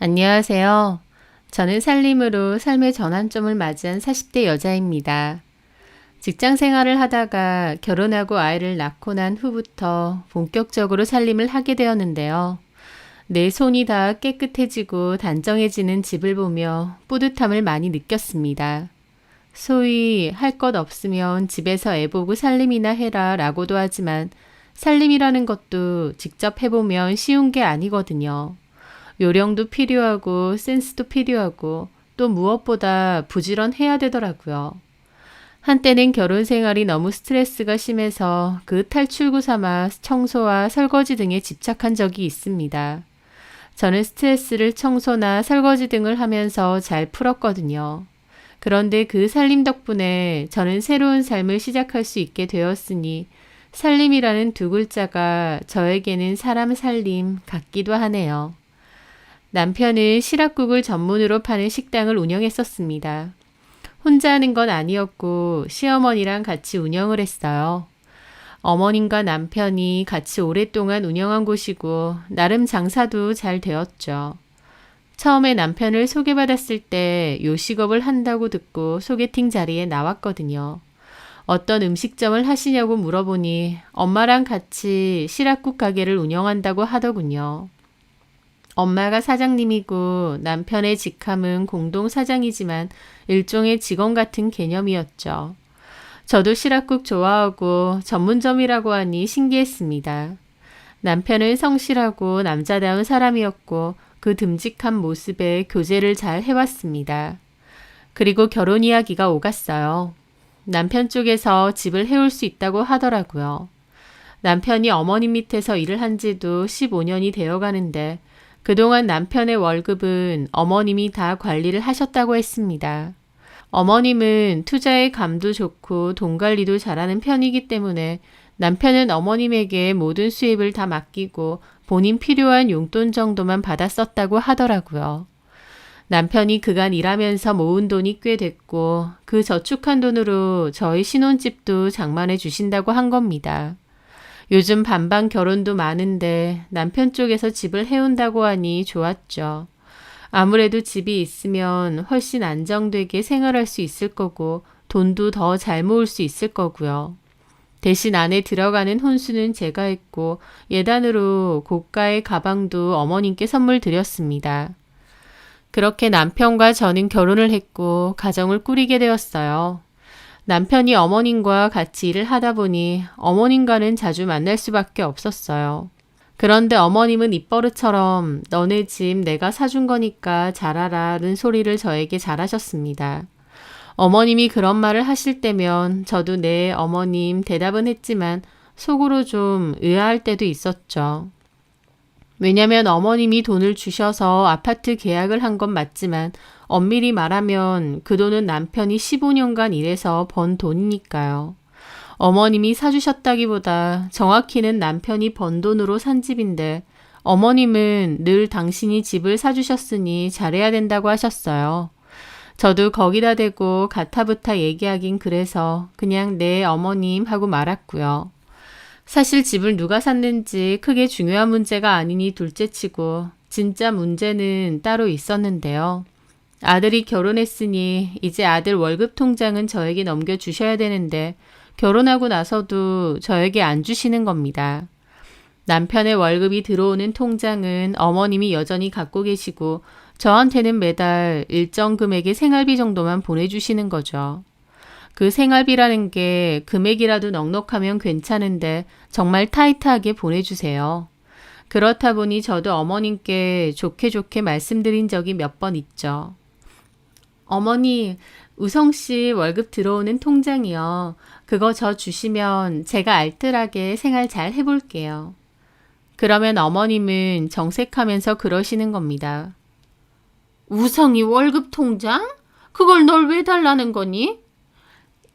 안녕하세요. 저는 살림으로 삶의 전환점을 맞이한 40대 여자입니다. 직장 생활을 하다가 결혼하고 아이를 낳고 난 후부터 본격적으로 살림을 하게 되었는데요. 내 손이 다 깨끗해지고 단정해지는 집을 보며 뿌듯함을 많이 느꼈습니다. 소위 할 것 없으면 집에서 애보고 살림이나 해라 라고도 하지만 살림이라는 것도 직접 해보면 쉬운 게 아니거든요. 요령도 필요하고 센스도 필요하고 또 무엇보다 부지런해야 되더라고요. 한때는 결혼 생활이 너무 스트레스가 심해서 그 탈출구 삼아 청소와 설거지 등에 집착한 적이 있습니다. 저는 스트레스를 청소나 설거지 등을 하면서 잘 풀었거든요. 그런데 그 살림 덕분에 저는 새로운 삶을 시작할 수 있게 되었으니 살림이라는 두 글자가 저에게는 사람 살림 같기도 하네요. 남편은 시락국을 전문으로 파는 식당을 운영했었습니다. 혼자 하는 건 아니었고 시어머니랑 같이 운영을 했어요. 어머님과 남편이 같이 오랫동안 운영한 곳이고 나름 장사도 잘 되었죠. 처음에 남편을 소개받았을 때 요식업을 한다고 듣고 소개팅 자리에 나왔거든요. 어떤 음식점을 하시냐고 물어보니 엄마랑 같이 시락국 가게를 운영한다고 하더군요. 엄마가 사장님이고 남편의 직함은 공동 사장이지만 일종의 직원 같은 개념이었죠. 저도 시락국 좋아하고 전문점이라고 하니 신기했습니다. 남편은 성실하고 남자다운 사람이었고 그 듬직한 모습에 교제를 잘 해왔습니다. 그리고 결혼 이야기가 오갔어요. 남편 쪽에서 집을 해올 수 있다고 하더라고요. 남편이 어머님 밑에서 일을 한 지도 15년이 되어 가는데 그동안 남편의 월급은 어머님이 다 관리를 하셨다고 했습니다. 어머님은 투자의 감도 좋고 돈 관리도 잘하는 편이기 때문에 남편은 어머님에게 모든 수입을 다 맡기고 본인 필요한 용돈 정도만 받아 썼다고 하더라고요. 남편이 그간 일하면서 모은 돈이 꽤 됐고 그 저축한 돈으로 저희 신혼집도 장만해 주신다고 한 겁니다. 요즘 반반 결혼도 많은데 남편 쪽에서 집을 해온다고 하니 좋았죠. 아무래도 집이 있으면 훨씬 안정되게 생활할 수 있을 거고 돈도 더 잘 모을 수 있을 거고요. 대신 안에 들어가는 혼수는 제가 했고 예단으로 고가의 가방도 어머님께 선물 드렸습니다. 그렇게 남편과 저는 결혼을 했고 가정을 꾸리게 되었어요. 남편이 어머님과 같이 일을 하다 보니 어머님과는 자주 만날 수밖에 없었어요. 그런데 어머님은 입버릇처럼 너네 집 내가 사준 거니까 잘하라는 소리를 저에게 잘하셨습니다. 어머님이 그런 말을 하실 때면 저도 네 어머님 대답은 했지만 속으로 좀 의아할 때도 있었죠. 왜냐면 어머님이 돈을 주셔서 아파트 계약을 한 건 맞지만 엄밀히 말하면 그 돈은 남편이 15년간 일해서 번 돈이니까요. 어머님이 사주셨다기보다 정확히는 남편이 번 돈으로 산 집인데 어머님은 늘 당신이 집을 사주셨으니 잘해야 된다고 하셨어요. 저도 거기다 대고 가타부타 얘기하긴 그래서 그냥 네 어머님 하고 말았고요. 사실 집을 누가 샀는지 크게 중요한 문제가 아니니 둘째치고 진짜 문제는 따로 있었는데요. 아들이 결혼했으니 이제 아들 월급 통장은 저에게 넘겨주셔야 되는데 결혼하고 나서도 저에게 안 주시는 겁니다. 남편의 월급이 들어오는 통장은 어머님이 여전히 갖고 계시고 저한테는 매달 일정 금액의 생활비 정도만 보내주시는 거죠. 그 생활비라는 게 금액이라도 넉넉하면 괜찮은데 정말 타이트하게 보내주세요. 그렇다 보니 저도 어머님께 좋게 말씀드린 적이 몇 번 있죠. 어머니, 우성씨 월급 들어오는 통장이요. 그거 저 주시면 제가 알뜰하게 생활 잘 해볼게요. 그러면 어머님은 정색하면서 그러시는 겁니다. 우성이 월급 통장? 그걸 널 왜 달라는 거니?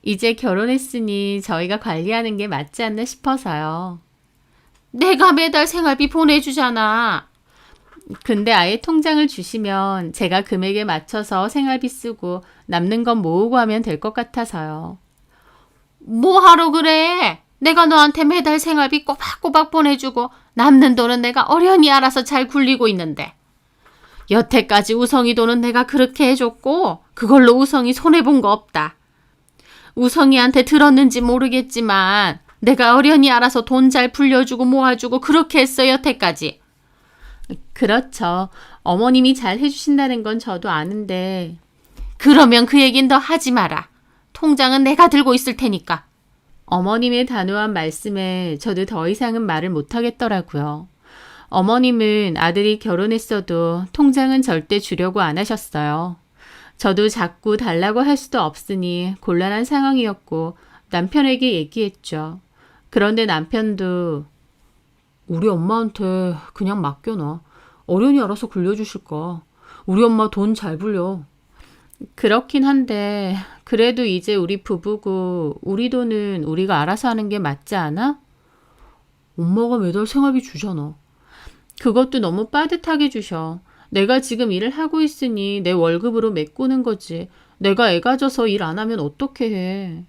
이제 결혼했으니 저희가 관리하는 게 맞지 않나 싶어서요. 내가 매달 생활비 보내주잖아. 근데 아예 통장을 주시면 제가 금액에 맞춰서 생활비 쓰고 남는 건 모으고 하면 될 것 같아서요. 뭐 하러 그래? 내가 너한테 매달 생활비 꼬박꼬박 보내주고 남는 돈은 내가 어련히 알아서 잘 굴리고 있는데. 여태까지 우성이 돈은 내가 그렇게 해줬고 그걸로 우성이 손해본 거 없다. 우성이한테 들었는지 모르겠지만 내가 어련히 알아서 돈 잘 불려주고 모아주고 그렇게 했어 여태까지. 그렇죠. 어머님이 잘 해주신다는 건 저도 아는데. 그러면 그 얘긴 더 하지 마라. 통장은 내가 들고 있을 테니까. 어머님의 단호한 말씀에 저도 더 이상은 말을 못하겠더라고요. 어머님은 아들이 결혼했어도 통장은 절대 주려고 안 하셨어요. 저도 자꾸 달라고 할 수도 없으니 곤란한 상황이었고 남편에게 얘기했죠. 그런데 남편도 우리 엄마한테 그냥 맡겨놔. 어련히 알아서 굴려주실까. 우리 엄마 돈 잘 불려. 그렇긴 한데 그래도 이제 우리 부부고 우리 돈은 우리가 알아서 하는 게 맞지 않아? 엄마가 매달 생활비 주잖아. 그것도 너무 빠듯하게 주셔. 내가 지금 일을 하고 있으니 내 월급으로 메꾸는 거지. 내가 애 가져서 일 안 하면 어떻게 해.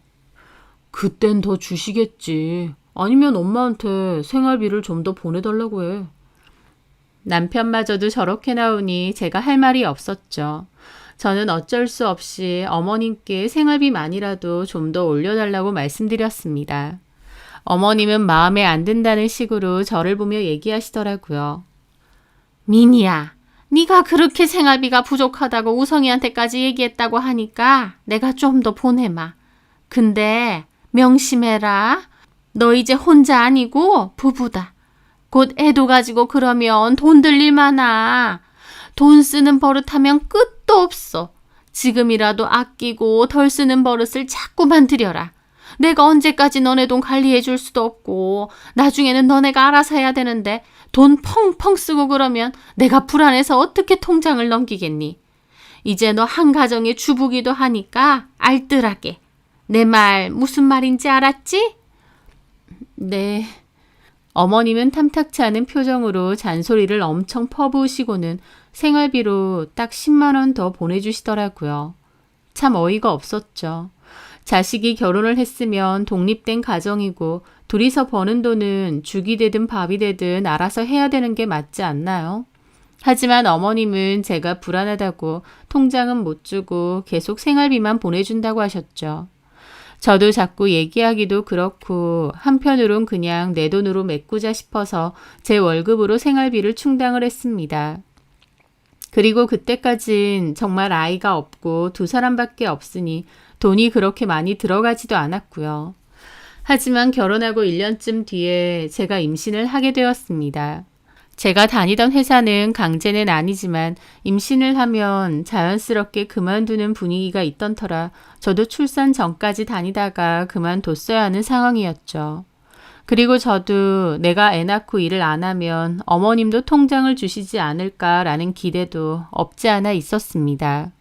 그땐 더 주시겠지. 아니면 엄마한테 생활비를 좀 더 보내달라고 해. 남편마저도 저렇게 나오니 제가 할 말이 없었죠. 저는 어쩔 수 없이 어머님께 생활비만이라도 좀 더 올려달라고 말씀드렸습니다. 어머님은 마음에 안 든다는 식으로 저를 보며 얘기하시더라고요. 민희야, 네가 그렇게 생활비가 부족하다고 우성이한테까지 얘기했다고 하니까 내가 좀 더 보내마. 근데 명심해라. 너 이제 혼자 아니고 부부다. 곧 애도 가지고 그러면 돈 들 일 많아. 돈 쓰는 버릇하면 끝도 없어. 지금이라도 아끼고 덜 쓰는 버릇을 자꾸만 들여라. 내가 언제까지 너네 돈 관리해 줄 수도 없고 나중에는 너네가 알아서 해야 되는데 돈 펑펑 쓰고 그러면 내가 불안해서 어떻게 통장을 넘기겠니? 이제 너 한 가정의 주부기도 하니까 알뜰하게. 내 말 무슨 말인지 알았지? 네. 어머님은 탐탁치 않은 표정으로 잔소리를 엄청 퍼부으시고는 생활비로 딱 10만 원 더 보내주시더라고요. 참 어이가 없었죠. 자식이 결혼을 했으면 독립된 가정이고 둘이서 버는 돈은 죽이 되든 밥이 되든 알아서 해야 되는 게 맞지 않나요? 하지만 어머님은 제가 불안하다고 통장은 못 주고 계속 생활비만 보내준다고 하셨죠. 저도 자꾸 얘기하기도 그렇고 한편으론 그냥 내 돈으로 메꾸자 싶어서 제 월급으로 생활비를 충당을 했습니다. 그리고 그때까진 정말 아이가 없고 두 사람밖에 없으니 돈이 그렇게 많이 들어가지도 않았고요. 하지만 결혼하고 1년쯤 뒤에 제가 임신을 하게 되었습니다. 제가 다니던 회사는 강제는 아니지만 임신을 하면 자연스럽게 그만두는 분위기가 있던 터라 저도 출산 전까지 다니다가 그만뒀어야 하는 상황이었죠. 그리고 저도 내가 애 낳고 일을 안 하면 어머님도 통장을 주시지 않을까라는 기대도 없지 않아 있었습니다.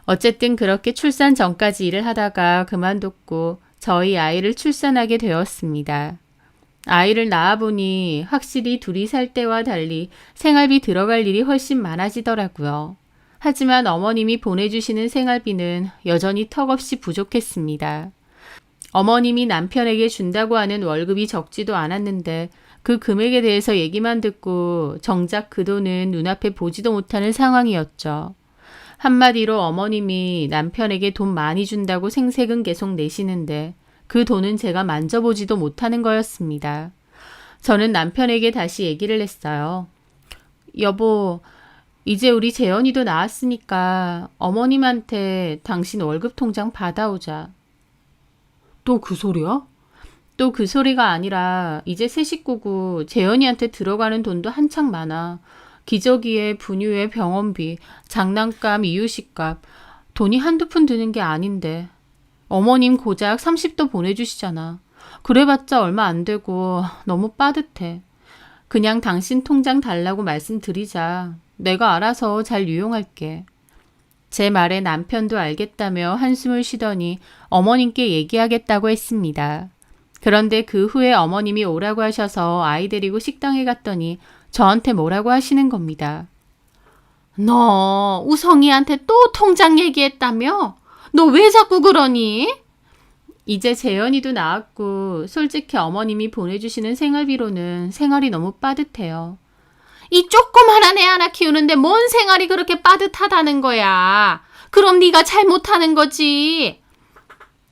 어쨌든 그렇게 출산 전까지 일을 하다가 그만뒀고 저희 아이를 출산하게 되었습니다. 아이를 낳아보니 확실히 둘이 살 때와 달리 생활비 들어갈 일이 훨씬 많아지더라고요. 하지만 어머님이 보내주시는 생활비는 여전히 턱없이 부족했습니다. 어머님이 남편에게 준다고 하는 월급이 적지도 않았는데 그 금액에 대해서 얘기만 듣고 정작 그 돈은 눈앞에 보지도 못하는 상황이었죠. 한마디로 어머님이 남편에게 돈 많이 준다고 생색은 계속 내시는데 그 돈은 제가 만져보지도 못하는 거였습니다. 저는 남편에게 다시 얘기를 했어요. 여보, 이제 우리 재현이도 나왔으니까 어머님한테 당신 월급 통장 받아오자. 또 그 소리야? 또 그 소리가 아니라 이제 새 식구고 재현이한테 들어가는 돈도 한창 많아. 기저귀에 분유에 병원비, 장난감, 이유식값, 돈이 한두 푼 드는 게 아닌데. 어머님 고작 30도 보내주시잖아. 그래봤자 얼마 안 되고 너무 빠듯해. 그냥 당신 통장 달라고 말씀드리자. 내가 알아서 잘 유용할게. 제 말에 남편도 알겠다며 한숨을 쉬더니 어머님께 얘기하겠다고 했습니다. 그런데 그 후에 어머님이 오라고 하셔서 아이 데리고 식당에 갔더니 저한테 뭐라고 하시는 겁니다. 너 우성이한테 또 통장 얘기했다며? 너 왜 자꾸 그러니? 이제 재현이도 나왔고 솔직히 어머님이 보내주시는 생활비로는 생활이 너무 빠듯해요. 이 조그만한 애 하나 키우는데 뭔 생활이 그렇게 빠듯하다는 거야. 그럼 네가 잘못하는 거지.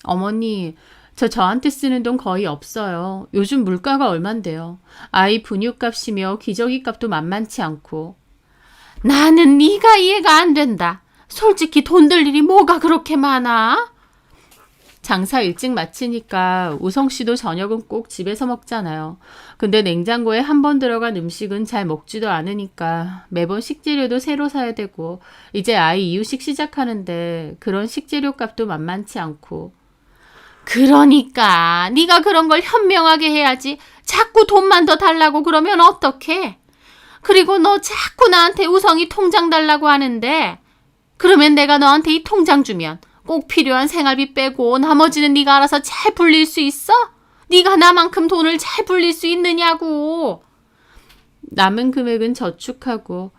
어머니, 저한테 쓰는 돈 거의 없어요. 요즘 물가가 얼만데요. 아이 분유값이며 기저귀 값도 만만치 않고. 나는 네가 이해가 안 된다. 솔직히 돈 들 일이 뭐가 그렇게 많아? 장사 일찍 마치니까 우성 씨도 저녁은 꼭 집에서 먹잖아요. 근데 냉장고에 한 번 들어간 음식은 잘 먹지도 않으니까 매번 식재료도 새로 사야 되고 이제 아이 이유식 시작하는데 그런 식재료 값도 만만치 않고. 그러니까 네가 그런 걸 현명하게 해야지. 자꾸 돈만 더 달라고 그러면 어떡해? 그리고 너 자꾸 나한테 우성이 통장 달라고 하는데 그러면 내가 너한테 이 통장 주면 꼭 필요한 생활비 빼고 나머지는 네가 알아서 잘 불릴 수 있어? 네가 나만큼 돈을 잘 불릴 수 있느냐고. 남은 금액은 저축하고.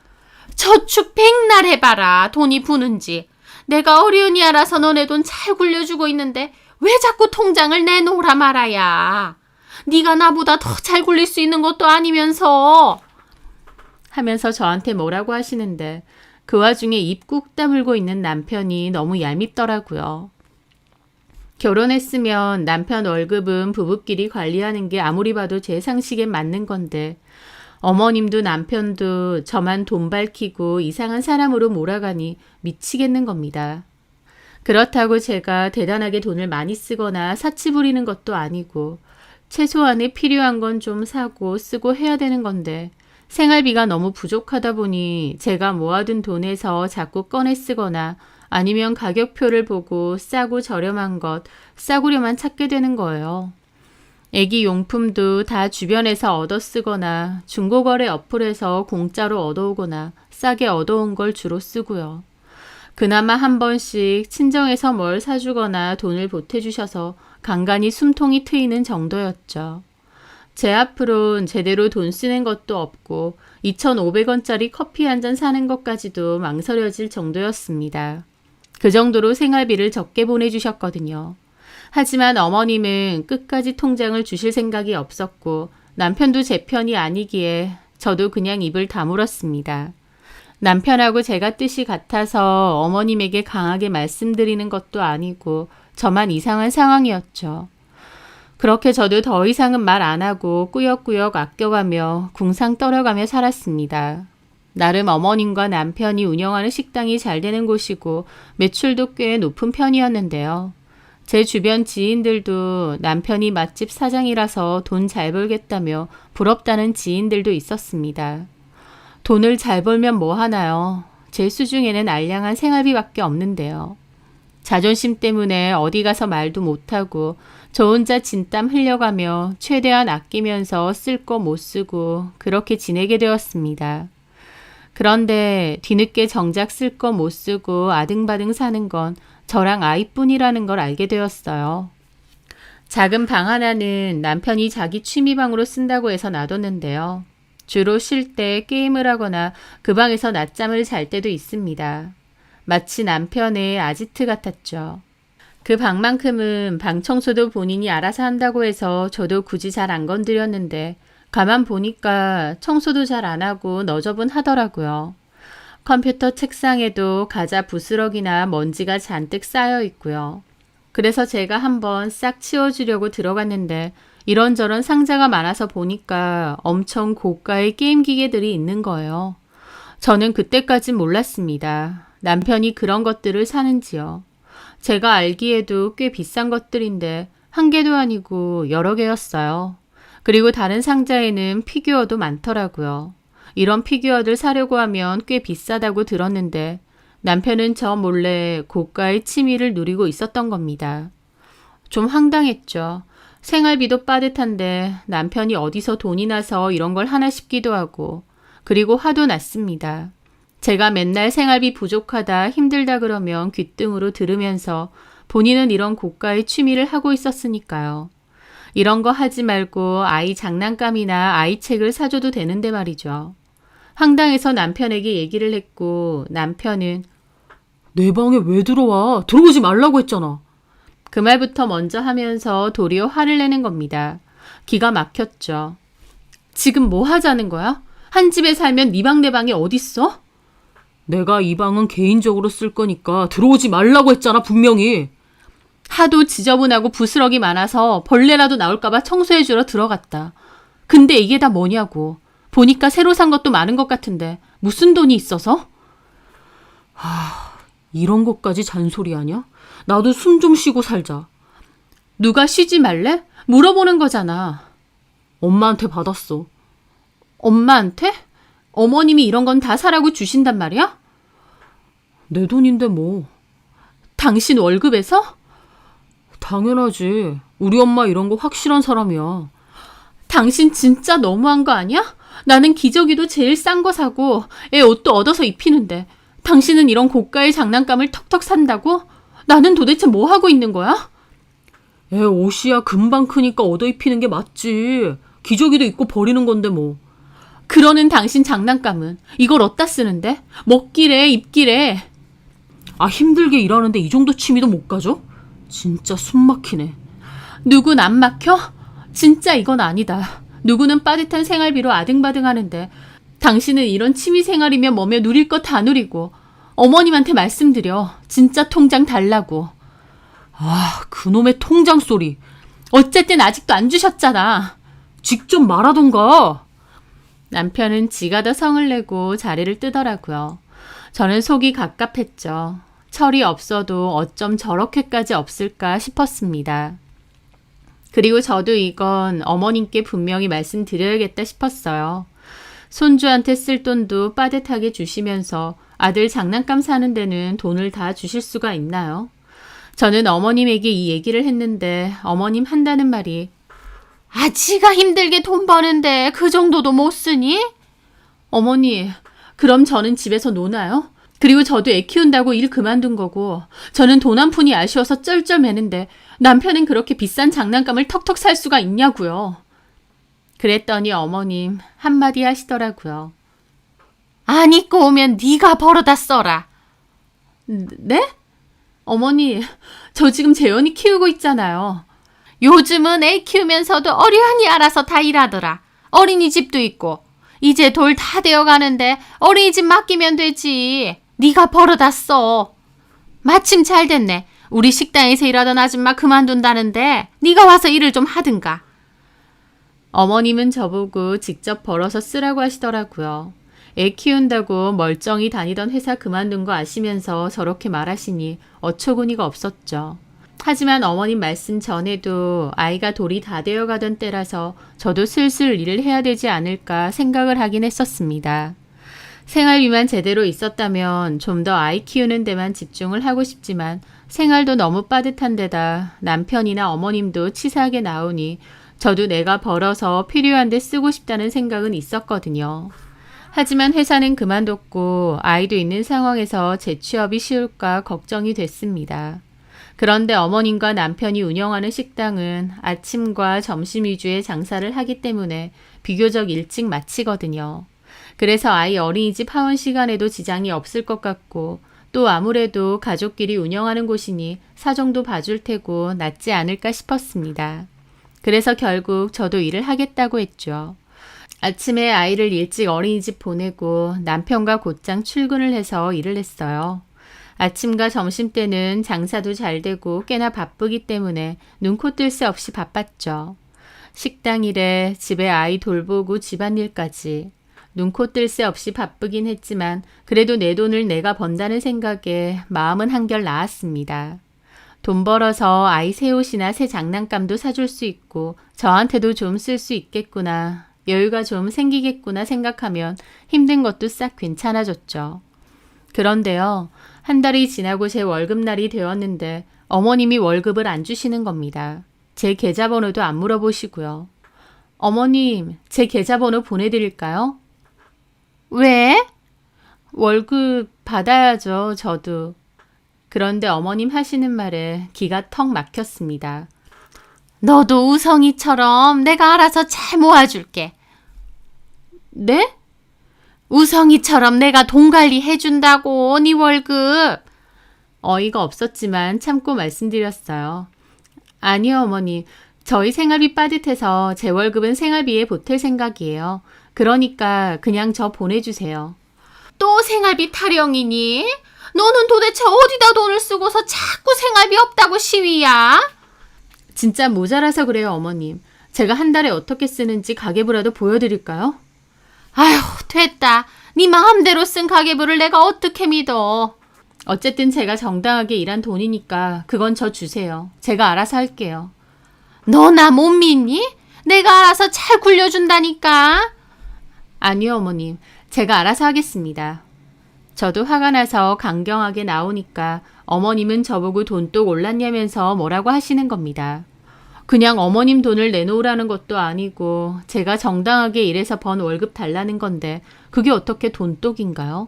저축 백날 해봐라. 돈이 부는지. 내가 어려우니 알아서 너네 돈 잘 굴려주고 있는데 왜 자꾸 통장을 내놓으라 말아야. 네가 나보다 더 잘 굴릴 수 있는 것도 아니면서. 하면서 저한테 뭐라고 하시는데 그 와중에 입 꾹 다물고 있는 남편이 너무 얄밉더라고요. 결혼했으면 남편 월급은 부부끼리 관리하는 게 아무리 봐도 제 상식에 맞는 건데 어머님도 남편도 저만 돈 밝히고 이상한 사람으로 몰아가니 미치겠는 겁니다. 그렇다고 제가 대단하게 돈을 많이 쓰거나 사치 부리는 것도 아니고 최소한의 필요한 건 좀 사고 쓰고 해야 되는 건데 생활비가 너무 부족하다 보니 제가 모아둔 돈에서 자꾸 꺼내 쓰거나 아니면 가격표를 보고 싸고 저렴한 것, 싸구려만 찾게 되는 거예요. 애기 용품도 다 주변에서 얻어 쓰거나 중고거래 어플에서 공짜로 얻어오거나 싸게 얻어온 걸 주로 쓰고요. 그나마 한 번씩 친정에서 뭘 사주거나 돈을 보태주셔서 간간히 숨통이 트이는 정도였죠. 제 앞으론 제대로 돈 쓰는 것도 없고 2,500원짜리 커피 한 잔 사는 것까지도 망설여질 정도였습니다. 그 정도로 생활비를 적게 보내주셨거든요. 하지만 어머님은 끝까지 통장을 주실 생각이 없었고 남편도 제 편이 아니기에 저도 그냥 입을 다물었습니다. 남편하고 제가 뜻이 같아서 어머님에게 강하게 말씀드리는 것도 아니고 저만 이상한 상황이었죠. 그렇게 저도 더 이상은 말 안 하고 꾸역꾸역 아껴가며 궁상 떨어가며 살았습니다. 나름 어머님과 남편이 운영하는 식당이 잘 되는 곳이고 매출도 꽤 높은 편이었는데요. 제 주변 지인들도 남편이 맛집 사장이라서 돈 잘 벌겠다며 부럽다는 지인들도 있었습니다. 돈을 잘 벌면 뭐 하나요? 제 수중에는 알량한 생활비밖에 없는데요. 자존심 때문에 어디 가서 말도 못하고 저 혼자 진땀 흘려가며 최대한 아끼면서 쓸 거 못 쓰고 그렇게 지내게 되었습니다. 그런데 뒤늦게 정작 쓸 거 못 쓰고 아등바등 사는 건 저랑 아이뿐이라는 걸 알게 되었어요. 작은 방 하나는 남편이 자기 취미방으로 쓴다고 해서 놔뒀는데요. 주로 쉴 때 게임을 하거나 그 방에서 낮잠을 잘 때도 있습니다. 마치 남편의 아지트 같았죠. 그 방만큼은 방 청소도 본인이 알아서 한다고 해서 저도 굳이 잘 안 건드렸는데 가만 보니까 청소도 잘 안 하고 너저분하더라고요. 컴퓨터 책상에도 가자 부스러기나 먼지가 잔뜩 쌓여 있고요. 그래서 제가 한번 싹 치워주려고 들어갔는데 이런저런 상자가 많아서 보니까 엄청 고가의 게임 기계들이 있는 거예요. 저는 그때까진 몰랐습니다. 남편이 그런 것들을 사는지요. 제가 알기에도 꽤 비싼 것들인데 한 개도 아니고 여러 개였어요. 그리고 다른 상자에는 피규어도 많더라고요. 이런 피규어들 사려고 하면 꽤 비싸다고 들었는데 남편은 저 몰래 고가의 취미를 누리고 있었던 겁니다. 좀 황당했죠. 생활비도 빠듯한데 남편이 어디서 돈이 나서 이런 걸 하나 싶기도 하고 그리고 화도 났습니다. 제가 맨날 생활비 부족하다 힘들다 그러면 귓등으로 들으면서 본인은 이런 고가의 취미를 하고 있었으니까요. 이런 거 하지 말고 아이 장난감이나 아이 책을 사줘도 되는데 말이죠. 황당해서 남편에게 얘기를 했고 남편은 내 방에 왜 들어와? 들어오지 말라고 했잖아. 그 말부터 먼저 하면서 도리어 화를 내는 겁니다. 기가 막혔죠. 지금 뭐 하자는 거야? 한 집에 살면 네 방 내 방이 어딨어? 내가 이 방은 개인적으로 쓸 거니까 들어오지 말라고 했잖아, 분명히. 하도 지저분하고 부스럭이 많아서 벌레라도 나올까봐 청소해주러 들어갔다. 근데 이게 다 뭐냐고. 보니까 새로 산 것도 많은 것 같은데 무슨 돈이 있어서? 이런 것까지 잔소리하냐? 나도 숨 좀 쉬고 살자. 누가 쉬지 말래? 물어보는 거잖아. 엄마한테 받았어. 엄마한테? 어머님이 이런 건 다 사라고 주신단 말이야? 내 돈인데 뭐. 당신 월급에서? 당연하지. 우리 엄마 이런 거 확실한 사람이야. 당신 진짜 너무한 거 아니야? 나는 기저귀도 제일 싼 거 사고 애 옷도 얻어서 입히는데 당신은 이런 고가의 장난감을 턱턱 산다고? 나는 도대체 뭐 하고 있는 거야? 애 옷이야 금방 크니까 얻어 입히는 게 맞지. 기저귀도 입고 버리는 건데 뭐. 그러는 당신 장난감은 이걸 어디다 쓰는데? 먹기래 입기래. 힘들게 일하는데 이 정도 취미도 못 가져? 진짜 숨 막히네. 누군 안 막혀? 진짜 이건 아니다. 누구는 빠듯한 생활비로 아등바등 하는데 당신은 이런 취미생활이면 뭐며 누릴 거 다 누리고 어머님한테 말씀드려. 진짜 통장 달라고. 그놈의 통장 소리. 어쨌든 아직도 안 주셨잖아. 직접 말하던가. 남편은 지가 더 성을 내고 자리를 뜨더라고요. 저는 속이 갑갑했죠. 철이 없어도 어쩜 저렇게까지 없을까 싶었습니다. 그리고 저도 이건 어머님께 분명히 말씀드려야겠다 싶었어요. 손주한테 쓸 돈도 빠듯하게 주시면서 아들 장난감 사는 데는 돈을 다 주실 수가 있나요? 저는 어머님에게 이 얘기를 했는데 어머님 한다는 말이 지가 힘들게 돈 버는데 그 정도도 못 쓰니? 어머니, 그럼 저는 집에서 노나요? 그리고 저도 애 키운다고 일 그만둔 거고 저는 돈 한 푼이 아쉬워서 쩔쩔매는데 남편은 그렇게 비싼 장난감을 턱턱 살 수가 있냐고요. 그랬더니 어머님 한마디 하시더라고요. 안 입고 오면 네가 벌어다 써라. 네? 어머니, 저 지금 재현이 키우고 있잖아요. 요즘은 애 키우면서도 어련히 알아서 다 일하더라. 어린이집도 있고. 이제 돌 다 되어가는데 어린이집 맡기면 되지. 네가 벌어다 써. 마침 잘 됐네. 우리 식당에서 일하던 아줌마 그만둔다는데 네가 와서 일을 좀 하든가. 어머님은 저보고 직접 벌어서 쓰라고 하시더라고요. 애 키운다고 멀쩡히 다니던 회사 그만둔 거 아시면서 저렇게 말하시니 어처구니가 없었죠. 하지만 어머님 말씀 전에도 아이가 돌이 다 되어가던 때라서 저도 슬슬 일을 해야 되지 않을까 생각을 하긴 했었습니다. 생활비만 제대로 있었다면 좀 더 아이 키우는 데만 집중을 하고 싶지만 생활도 너무 빠듯한 데다 남편이나 어머님도 치사하게 나오니 저도 내가 벌어서 필요한 데 쓰고 싶다는 생각은 있었거든요. 하지만 회사는 그만뒀고 아이도 있는 상황에서 재취업이 쉬울까 걱정이 됐습니다. 그런데 어머님과 남편이 운영하는 식당은 아침과 점심 위주의 장사를 하기 때문에 비교적 일찍 마치거든요. 그래서 아이 어린이집 하원 시간에도 지장이 없을 것 같고 또 아무래도 가족끼리 운영하는 곳이니 사정도 봐줄 테고 낫지 않을까 싶었습니다. 그래서 결국 저도 일을 하겠다고 했죠. 아침에 아이를 일찍 어린이집 보내고 남편과 곧장 출근을 해서 일을 했어요. 아침과 점심때는 장사도 잘 되고 꽤나 바쁘기 때문에 눈코 뜰 새 없이 바빴죠. 식당 일에 집에 아이 돌보고 집안일까지 눈코 뜰 새 없이 바쁘긴 했지만 그래도 내 돈을 내가 번다는 생각에 마음은 한결 나았습니다. 돈 벌어서 아이 새 옷이나 새 장난감도 사줄 수 있고 저한테도 좀 쓸 수 있겠구나, 여유가 좀 생기겠구나 생각하면 힘든 것도 싹 괜찮아졌죠. 그런데요, 한 달이 지나고 제 월급날이 되었는데 어머님이 월급을 안 주시는 겁니다. 제 계좌번호도 안 물어보시고요. 어머님, 제 계좌번호 보내드릴까요? 왜? 월급 받아야죠, 저도. 그런데 어머님 하시는 말에 기가 턱 막혔습니다. 너도 우성이처럼 내가 알아서 잘 모아줄게. 네? 우성이처럼 내가 돈 관리해준다고, 네 월급. 어이가 없었지만 참고 말씀드렸어요. 아니요, 어머니. 저희 생활비 빠듯해서 제 월급은 생활비에 보탤 생각이에요. 그러니까 그냥 저 보내주세요. 또 생활비 타령이니? 너는 도대체 어디다 돈을 쓰고서 자꾸 생활비 없다고 시위야? 진짜 모자라서 그래요, 어머님. 제가 한 달에 어떻게 쓰는지 가계부라도 보여드릴까요? 아휴, 됐다. 네 마음대로 쓴 가계부를 내가 어떻게 믿어. 어쨌든 제가 정당하게 일한 돈이니까 그건 저 주세요. 제가 알아서 할게요. 너 나 못 믿니? 내가 알아서 잘 굴려준다니까. 아니요, 어머님. 제가 알아서 하겠습니다. 저도 화가 나서 강경하게 나오니까 어머님은 저보고 돈독 올랐냐면서 뭐라고 하시는 겁니다. 그냥 어머님 돈을 내놓으라는 것도 아니고 제가 정당하게 일해서 번 월급 달라는 건데 그게 어떻게 돈독인가요?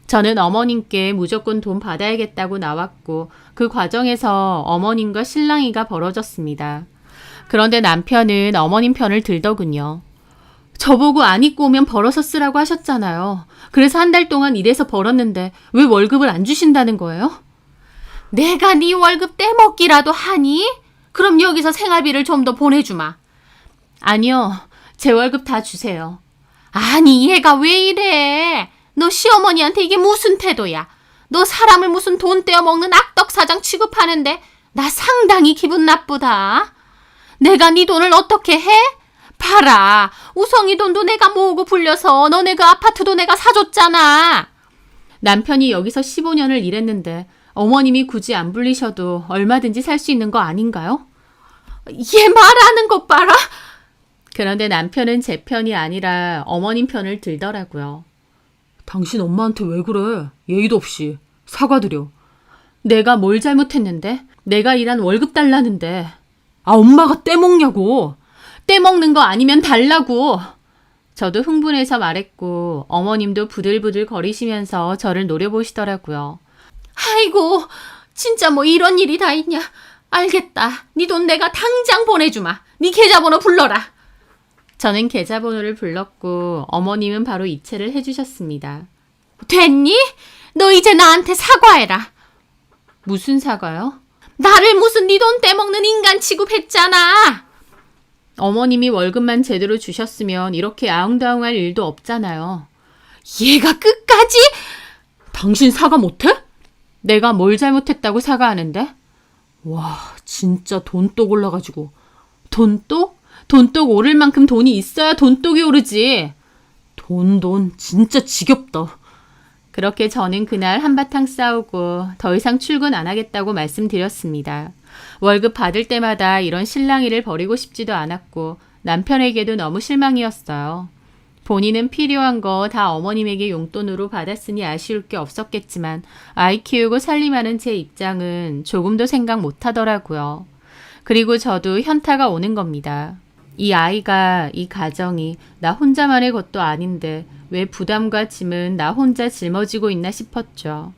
저는 어머님께 무조건 돈 받아야겠다고 나왔고 그 과정에서 어머님과 실랑이가 벌어졌습니다. 그런데 남편은 어머님 편을 들더군요. 저보고 안 입고 오면 벌어서 쓰라고 하셨잖아요. 그래서 한 달 동안 일해서 벌었는데 왜 월급을 안 주신다는 거예요? 내가 네 월급 떼먹기라도 하니? 그럼 여기서 생활비를 좀 더 보내주마. 아니요. 제 월급 다 주세요. 아니, 얘가 왜 이래? 너 시어머니한테 이게 무슨 태도야? 너 사람을 무슨 돈 떼어먹는 악덕사장 취급하는데 나 상당히 기분 나쁘다. 내가 네 돈을 어떻게 해? 봐라. 우성이 돈도 내가 모으고 불려서 너네 그 아파트도 내가 사줬잖아. 남편이 여기서 15년을 일했는데 어머님이 굳이 안 불리셔도 얼마든지 살 수 있는 거 아닌가요? 얘 말하는 것 봐라. 그런데 남편은 제 편이 아니라 어머님 편을 들더라고요. 당신 엄마한테 왜 그래? 예의도 없이. 사과드려. 내가 뭘 잘못했는데? 내가 일한 월급 달라는데. 아, 엄마가 떼먹냐고. 떼먹는 거 아니면 달라고. 저도 흥분해서 말했고 어머님도 부들부들 거리시면서 저를 노려보시더라고요. 아이고, 진짜 뭐 이런 일이 다 있냐. 알겠다. 네 돈 내가 당장 보내주마. 네 계좌번호 불러라. 저는 계좌번호를 불렀고 어머님은 바로 이체를 해주셨습니다. 됐니? 너 이제 나한테 사과해라. 무슨 사과요? 나를 무슨 네 돈 떼먹는 인간 취급했잖아. 어머님이 월급만 제대로 주셨으면 이렇게 아웅다웅할 일도 없잖아요. 얘가 끝까지? 당신 사과 못해? 내가 뭘 잘못했다고 사과하는데? 와, 진짜 돈독 올라가지고. 돈독? 돈독 오를 만큼 돈이 있어야 돈독이 오르지. 돈, 진짜 지겹다. 그렇게 저는 그날 한바탕 싸우고 더 이상 출근 안 하겠다고 말씀드렸습니다. 월급 받을 때마다 이런 실랑이를 벌이고 싶지도 않았고 남편에게도 너무 실망이었어요. 본인은 필요한 거 다 어머님에게 용돈으로 받았으니 아쉬울 게 없었겠지만 아이 키우고 살림하는 제 입장은 조금도 생각 못 하더라고요. 그리고 저도 현타가 오는 겁니다. 이 아이가, 이 가정이 나 혼자만의 것도 아닌데 왜 부담과 짐은 나 혼자 짊어지고 있나 싶었죠.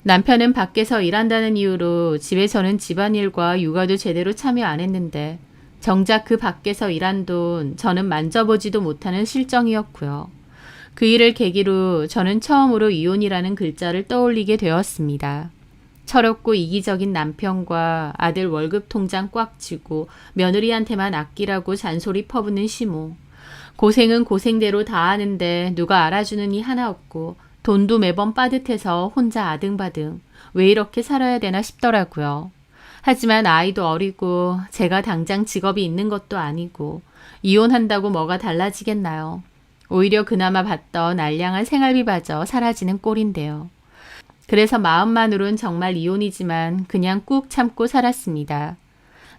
남편은 밖에서 일한다는 이유로 집에서는 집안일과 육아도 제대로 참여 안 했는데 정작 그 밖에서 일한 돈 저는 만져보지도 못하는 실정이었고요. 그 일을 계기로 저는 처음으로 이혼이라는 글자를 떠올리게 되었습니다. 철없고 이기적인 남편과 아들 월급 통장 꽉 쥐고 며느리한테만 아끼라고 잔소리 퍼붓는 시모. 고생은 고생대로 다 하는데 누가 알아주는 이 하나 없고 돈도 매번 빠듯해서 혼자 아등바등 왜 이렇게 살아야 되나 싶더라고요. 하지만 아이도 어리고 제가 당장 직업이 있는 것도 아니고 이혼한다고 뭐가 달라지겠나요? 오히려 그나마 받던 알량한 생활비마저 사라지는 꼴인데요. 그래서 마음만으론 정말 이혼이지만 그냥 꾹 참고 살았습니다.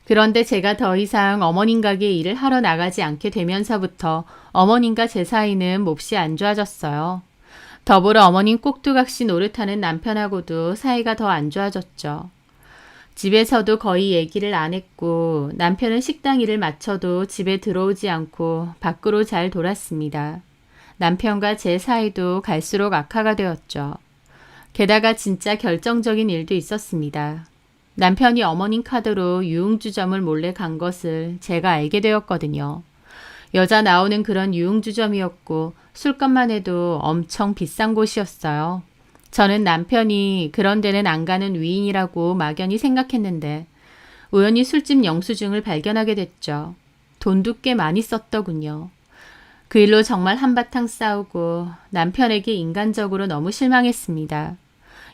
그런데 제가 더 이상 어머님 가게 일을 하러 나가지 않게 되면서부터 어머님과 제 사이는 몹시 안 좋아졌어요. 더불어 어머님 꼭두각시 노릇하는 남편하고도 사이가 더 안 좋아졌죠. 집에서도 거의 얘기를 안 했고 남편은 식당 일을 마쳐도 집에 들어오지 않고 밖으로 잘 돌았습니다. 남편과 제 사이도 갈수록 악화가 되었죠. 게다가 진짜 결정적인 일도 있었습니다. 남편이 어머님 카드로 유흥주점을 몰래 간 것을 제가 알게 되었거든요. 여자 나오는 그런 유흥주점이었고 술값만 해도 엄청 비싼 곳이었어요. 저는 남편이 그런 데는 안 가는 위인이라고 막연히 생각했는데 우연히 술집 영수증을 발견하게 됐죠. 돈도 꽤 많이 썼더군요. 그 일로 정말 한바탕 싸우고 남편에게 인간적으로 너무 실망했습니다.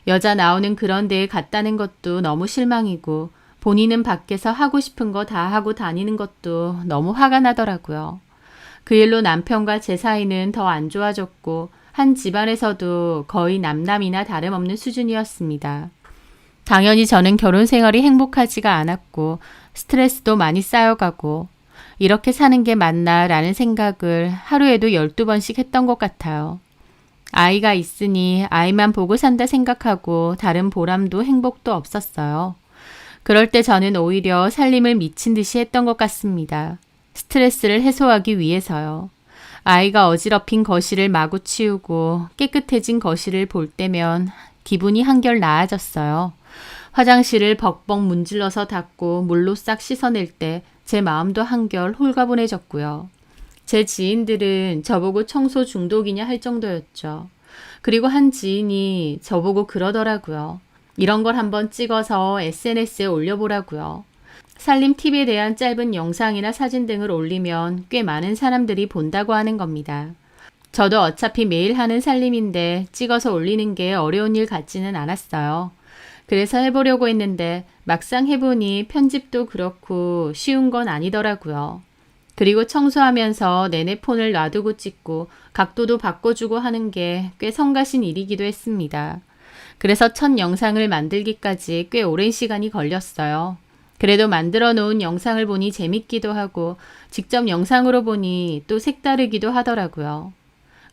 여자 나오는 그런 데에 갔다는 것도 너무 실망이고 본인은 밖에서 하고 싶은 거 다 하고 다니는 것도 너무 화가 나더라고요. 그 일로 남편과 제 사이는 더 안 좋아졌고 한 집안에서도 거의 남남이나 다름없는 수준이었습니다. 당연히 저는 결혼 생활이 행복하지가 않았고 스트레스도 많이 쌓여가고 이렇게 사는 게 맞나라는 생각을 하루에도 12번씩 했던 것 같아요. 아이가 있으니 아이만 보고 산다 생각하고 다른 보람도 행복도 없었어요. 그럴 때 저는 오히려 살림을 미친 듯이 했던 것 같습니다. 스트레스를 해소하기 위해서요. 아이가 어지럽힌 거실을 마구 치우고 깨끗해진 거실을 볼 때면 기분이 한결 나아졌어요. 화장실을 벅벅 문질러서 닦고 물로 싹 씻어낼 때 제 마음도 한결 홀가분해졌고요. 제 지인들은 저보고 청소 중독이냐 할 정도였죠. 그리고 한 지인이 저보고 그러더라고요. 이런 걸 한번 찍어서 SNS에 올려보라고요. 살림 팁에 대한 짧은 영상이나 사진 등을 올리면 꽤 많은 사람들이 본다고 하는 겁니다. 저도 어차피 매일 하는 살림인데 찍어서 올리는 게 어려운 일 같지는 않았어요. 그래서 해보려고 했는데 막상 해보니 편집도 그렇고 쉬운 건 아니더라고요. 그리고 청소하면서 내내 폰을 놔두고 찍고 각도도 바꿔주고 하는 게 꽤 성가신 일이기도 했습니다. 그래서 첫 영상을 만들기까지 꽤 오랜 시간이 걸렸어요. 그래도 만들어 놓은 영상을 보니 재밌기도 하고 직접 영상으로 보니 또 색다르기도 하더라고요.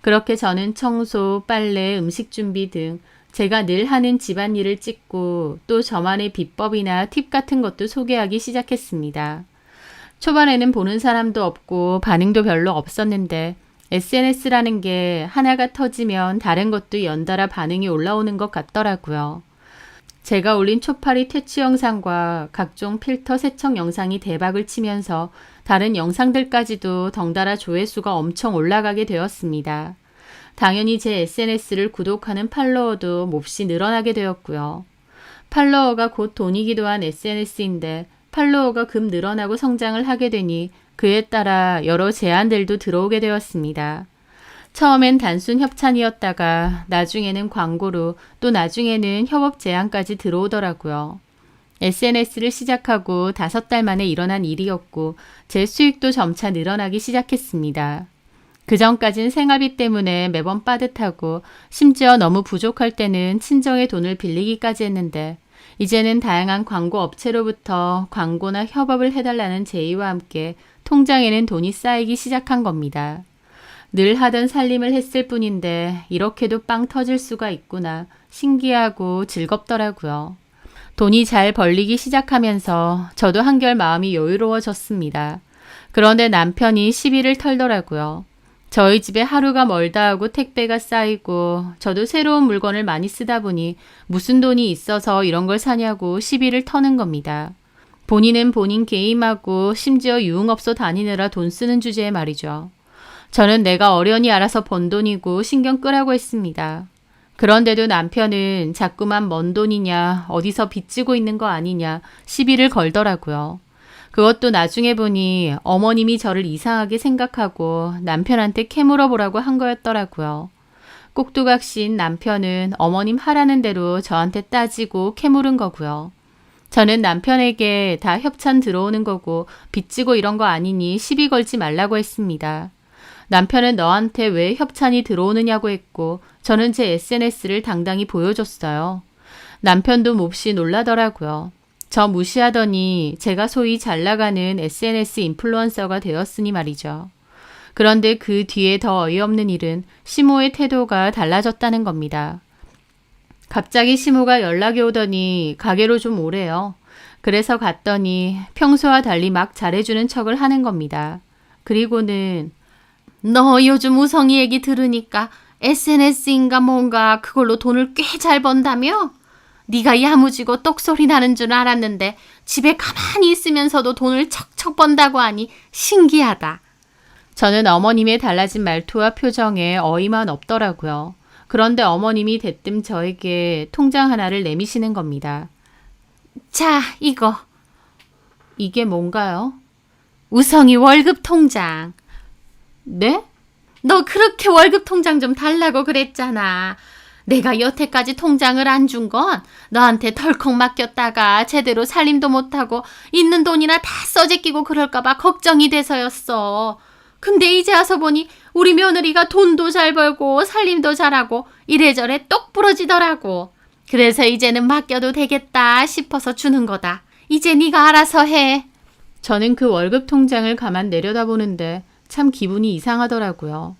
그렇게 저는 청소, 빨래, 음식 준비 등 제가 늘 하는 집안일을 찍고 또 저만의 비법이나 팁 같은 것도 소개하기 시작했습니다. 초반에는 보는 사람도 없고 반응도 별로 없었는데 SNS라는 게 하나가 터지면 다른 것도 연달아 반응이 올라오는 것 같더라고요. 제가 올린 초파리 퇴치 영상과 각종 필터 세척 영상이 대박을 치면서 다른 영상들까지도 덩달아 조회수가 엄청 올라가게 되었습니다. 당연히 제 SNS를 구독하는 팔로워도 몹시 늘어나게 되었고요. 팔로워가 곧 돈이기도 한 SNS인데 팔로워가 급 늘어나고 성장을 하게 되니 그에 따라 여러 제안들도 들어오게 되었습니다. 처음엔 단순 협찬이었다가 나중에는 광고로 또 나중에는 협업 제안까지 들어오더라고요. SNS를 시작하고 5달 만에 일어난 일이었고 제 수익도 점차 늘어나기 시작했습니다. 그전까진 생활비 때문에 매번 빠듯하고 심지어 너무 부족할 때는 친정의 돈을 빌리기까지 했는데 이제는 다양한 광고 업체로부터 광고나 협업을 해달라는 제의와 함께 통장에는 돈이 쌓이기 시작한 겁니다. 늘 하던 살림을 했을 뿐인데 이렇게도 빵 터질 수가 있구나 신기하고 즐겁더라고요. 돈이 잘 벌리기 시작하면서 저도 한결 마음이 여유로워졌습니다. 그런데 남편이 시비를 털더라고요. 저희 집에 하루가 멀다 하고 택배가 쌓이고 저도 새로운 물건을 많이 쓰다 보니 무슨 돈이 있어서 이런 걸 사냐고 시비를 터는 겁니다. 본인은 본인 게임하고 심지어 유흥업소 다니느라 돈 쓰는 주제에 말이죠. 저는 내가 어련히 알아서 번 돈이고 신경 끄라고 했습니다. 그런데도 남편은 자꾸만 먼 돈이냐 어디서 빚지고 있는 거 아니냐 시비를 걸더라고요. 그것도 나중에 보니 어머님이 저를 이상하게 생각하고 남편한테 캐물어 보라고 한 거였더라고요. 꼭두각시인 남편은 어머님 하라는 대로 저한테 따지고 캐물은 거고요. 저는 남편에게 다 협찬 들어오는 거고 빚지고 이런 거 아니니 시비 걸지 말라고 했습니다. 남편은 너한테 왜 협찬이 들어오느냐고 했고 저는 제 SNS를 당당히 보여줬어요. 남편도 몹시 놀라더라고요. 저 무시하더니 제가 소위 잘 나가는 SNS 인플루언서가 되었으니 말이죠. 그런데 그 뒤에 더 어이없는 일은 시모의 태도가 달라졌다는 겁니다. 갑자기 시모가 연락이 오더니 가게로 좀 오래요. 그래서 갔더니 평소와 달리 막 잘해주는 척을 하는 겁니다. 그리고는 너 요즘 우성이 얘기 들으니까 SNS인가 뭔가 그걸로 돈을 꽤 잘 번다며? 네가 야무지고 똑소리 나는 줄 알았는데 집에 가만히 있으면서도 돈을 척척 번다고 하니 신기하다. 저는 어머님의 달라진 말투와 표정에 어이만 없더라고요. 그런데 어머님이 대뜸 저에게 통장 하나를 내미시는 겁니다. 자, 이거. 이게 뭔가요? 우성이 월급 통장. 네? 너 그렇게 월급 통장 좀 달라고 그랬잖아. 내가 여태까지 통장을 안 준 건 너한테 덜컥 맡겼다가 제대로 살림도 못하고 있는 돈이나 다 써제끼고 그럴까봐 걱정이 돼서였어. 근데 이제 와서 보니 우리 며느리가 돈도 잘 벌고 살림도 잘하고 이래저래 똑 부러지더라고. 그래서 이제는 맡겨도 되겠다 싶어서 주는 거다. 이제 네가 알아서 해. 저는 그 월급 통장을 가만 내려다보는데 참 기분이 이상하더라고요.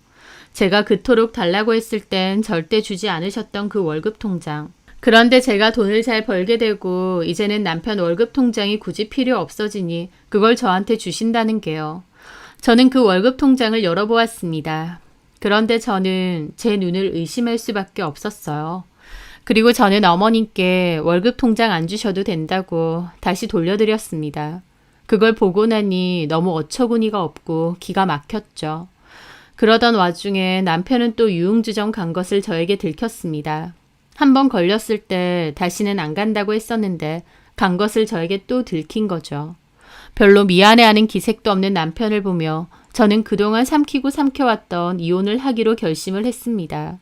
제가 그토록 달라고 했을 땐 절대 주지 않으셨던 그 월급 통장. 그런데 제가 돈을 잘 벌게 되고 이제는 남편 월급 통장이 굳이 필요 없어지니 그걸 저한테 주신다는 게요. 저는 그 월급 통장을 열어보았습니다. 그런데 저는 제 눈을 의심할 수밖에 없었어요. 그리고 저는 어머님께 월급 통장 안 주셔도 된다고 다시 돌려드렸습니다. 그걸 보고 나니 너무 어처구니가 없고 기가 막혔죠. 그러던 와중에 남편은 또 유흥주점 간 것을 저에게 들켰습니다. 한 번 걸렸을 때 다시는 안 간다고 했었는데 간 것을 저에게 또 들킨 거죠. 별로 미안해하는 기색도 없는 남편을 보며 저는 그동안 삼키고 삼켜왔던 이혼을 하기로 결심을 했습니다.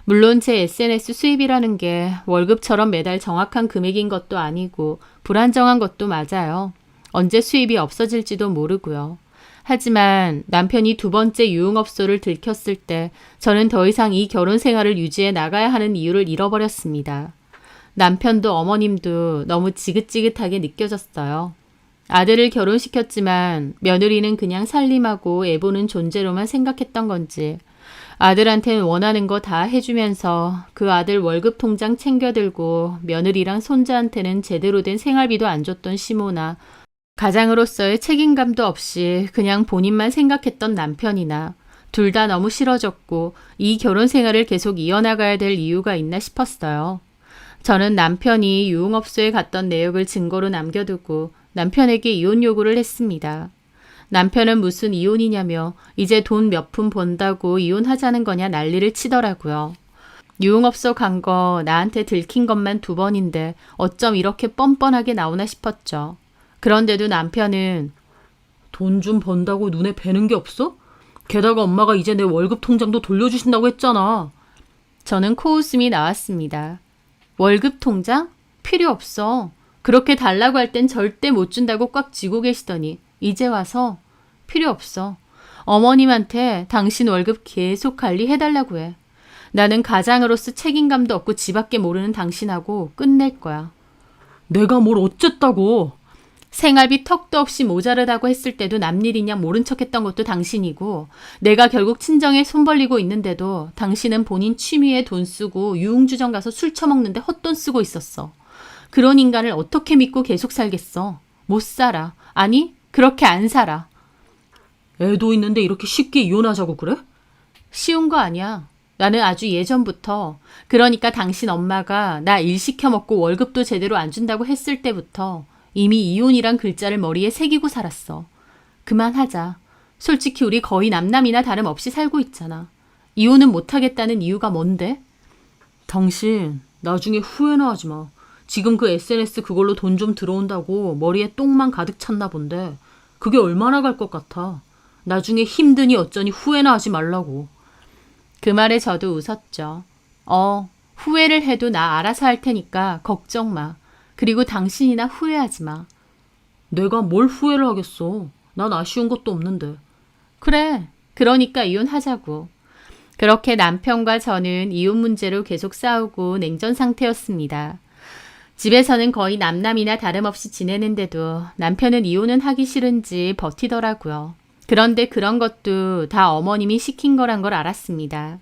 물론 제 SNS 수입이라는 게 월급처럼 매달 정확한 금액인 것도 아니고 불안정한 것도 맞아요. 언제 수입이 없어질지도 모르고요. 하지만 남편이 두 번째 유흥업소를 들켰을 때 저는 더 이상 이 결혼 생활을 유지해 나가야 하는 이유를 잃어버렸습니다. 남편도 어머님도 너무 지긋지긋하게 느껴졌어요. 아들을 결혼시켰지만 며느리는 그냥 살림하고 애보는 존재로만 생각했던 건지 아들한테는 원하는 거 다 해주면서 그 아들 월급 통장 챙겨들고 며느리랑 손자한테는 제대로 된 생활비도 안 줬던 시모나 가장으로서의 책임감도 없이 그냥 본인만 생각했던 남편이나 둘 다 너무 싫어졌고 이 결혼 생활을 계속 이어나가야 될 이유가 있나 싶었어요. 저는 남편이 유흥업소에 갔던 내역을 증거로 남겨두고 남편에게 이혼 요구를 했습니다. 남편은 무슨 이혼이냐며 이제 돈 몇 푼 번다고 이혼하자는 거냐 난리를 치더라고요. 유흥업소 간 거 나한테 들킨 것만 2번인데 어쩜 이렇게 뻔뻔하게 나오나 싶었죠. 그런데도 남편은 돈 좀 번다고 눈에 뵈는 게 없어? 게다가 엄마가 이제 내 월급 통장도 돌려주신다고 했잖아. 저는 코웃음이 나왔습니다. 월급 통장? 필요 없어. 그렇게 달라고 할 땐 절대 못 준다고 꽉 쥐고 계시더니 이제 와서 필요 없어. 어머님한테 당신 월급 계속 관리해달라고 해. 나는 가장으로서 책임감도 없고 지밖에 모르는 당신하고 끝낼 거야. 내가 뭘 어쨌다고. 생활비 턱도 없이 모자르다고 했을 때도 남일이냐 모른 척했던 것도 당신이고 내가 결국 친정에 손 벌리고 있는데도 당신은 본인 취미에 돈 쓰고 유흥주점 가서 술 처먹는데 헛돈 쓰고 있었어. 그런 인간을 어떻게 믿고 계속 살겠어? 못 살아. 아니, 그렇게 안 살아. 애도 있는데 이렇게 쉽게 이혼하자고 그래? 쉬운 거 아니야. 나는 아주 예전부터 그러니까 당신 엄마가 나 일 시켜먹고 월급도 제대로 안 준다고 했을 때부터 이미 이혼이란 글자를 머리에 새기고 살았어. 그만하자. 솔직히 우리 거의 남남이나 다름없이 살고 있잖아. 이혼은 못하겠다는 이유가 뭔데? 당신 나중에 후회나 하지 마. 지금 그 SNS 그걸로 돈 좀 들어온다고 머리에 똥만 가득 찼나 본데 그게 얼마나 갈 것 같아. 나중에 힘드니 어쩌니 후회나 하지 말라고. 그 말에 저도 웃었죠. 후회를 해도 나 알아서 할 테니까 걱정 마. 그리고 당신이나 후회하지 마. 내가 뭘 후회를 하겠어. 난 아쉬운 것도 없는데. 그래. 그러니까 이혼하자고. 그렇게 남편과 저는 이혼 문제로 계속 싸우고 냉전 상태였습니다. 집에서는 거의 남남이나 다름없이 지내는데도 남편은 이혼은 하기 싫은지 버티더라고요. 그런데 그런 것도 다 어머님이 시킨 거란 걸 알았습니다.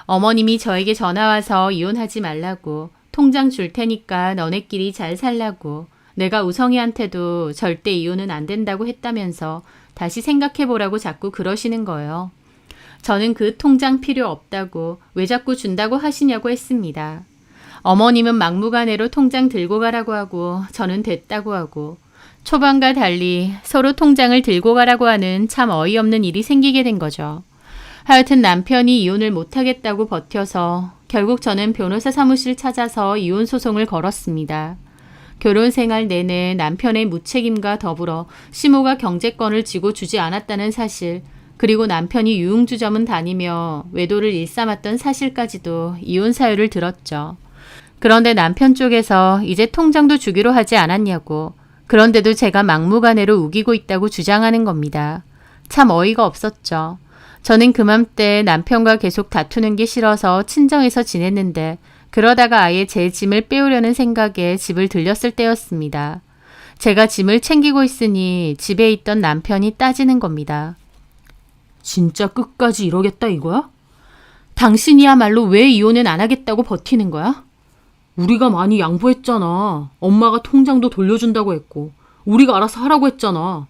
어머님이 저에게 전화와서 이혼하지 말라고 통장 줄 테니까 너네끼리 잘 살라고 내가 우성이한테도 절대 이혼은 안 된다고 했다면서 다시 생각해보라고 자꾸 그러시는 거예요. 저는 그 통장 필요 없다고 왜 자꾸 준다고 하시냐고 했습니다. 어머님은 막무가내로 통장 들고 가라고 하고 저는 됐다고 하고 초반과 달리 서로 통장을 들고 가라고 하는 참 어이없는 일이 생기게 된 거죠. 하여튼 남편이 이혼을 못하겠다고 버텨서 결국 저는 변호사 사무실 찾아서 이혼 소송을 걸었습니다. 결혼 생활 내내 남편의 무책임과 더불어 시모가 경제권을 쥐고 주지 않았다는 사실, 그리고 남편이 유흥주점은 다니며 외도를 일삼았던 사실까지도 이혼 사유를 들었죠. 그런데 남편 쪽에서 이제 통장도 주기로 하지 않았냐고, 그런데도 제가 막무가내로 우기고 있다고 주장하는 겁니다. 참 어이가 없었죠. 저는 그맘때 남편과 계속 다투는 게 싫어서 친정에서 지냈는데 그러다가 아예 제 짐을 빼오려는 생각에 집을 들렸을 때였습니다. 제가 짐을 챙기고 있으니 집에 있던 남편이 따지는 겁니다. 진짜 끝까지 이러겠다 이거야? 당신이야말로 왜 이혼은 안 하겠다고 버티는 거야? 우리가 많이 양보했잖아. 엄마가 통장도 돌려준다고 했고 우리가 알아서 하라고 했잖아.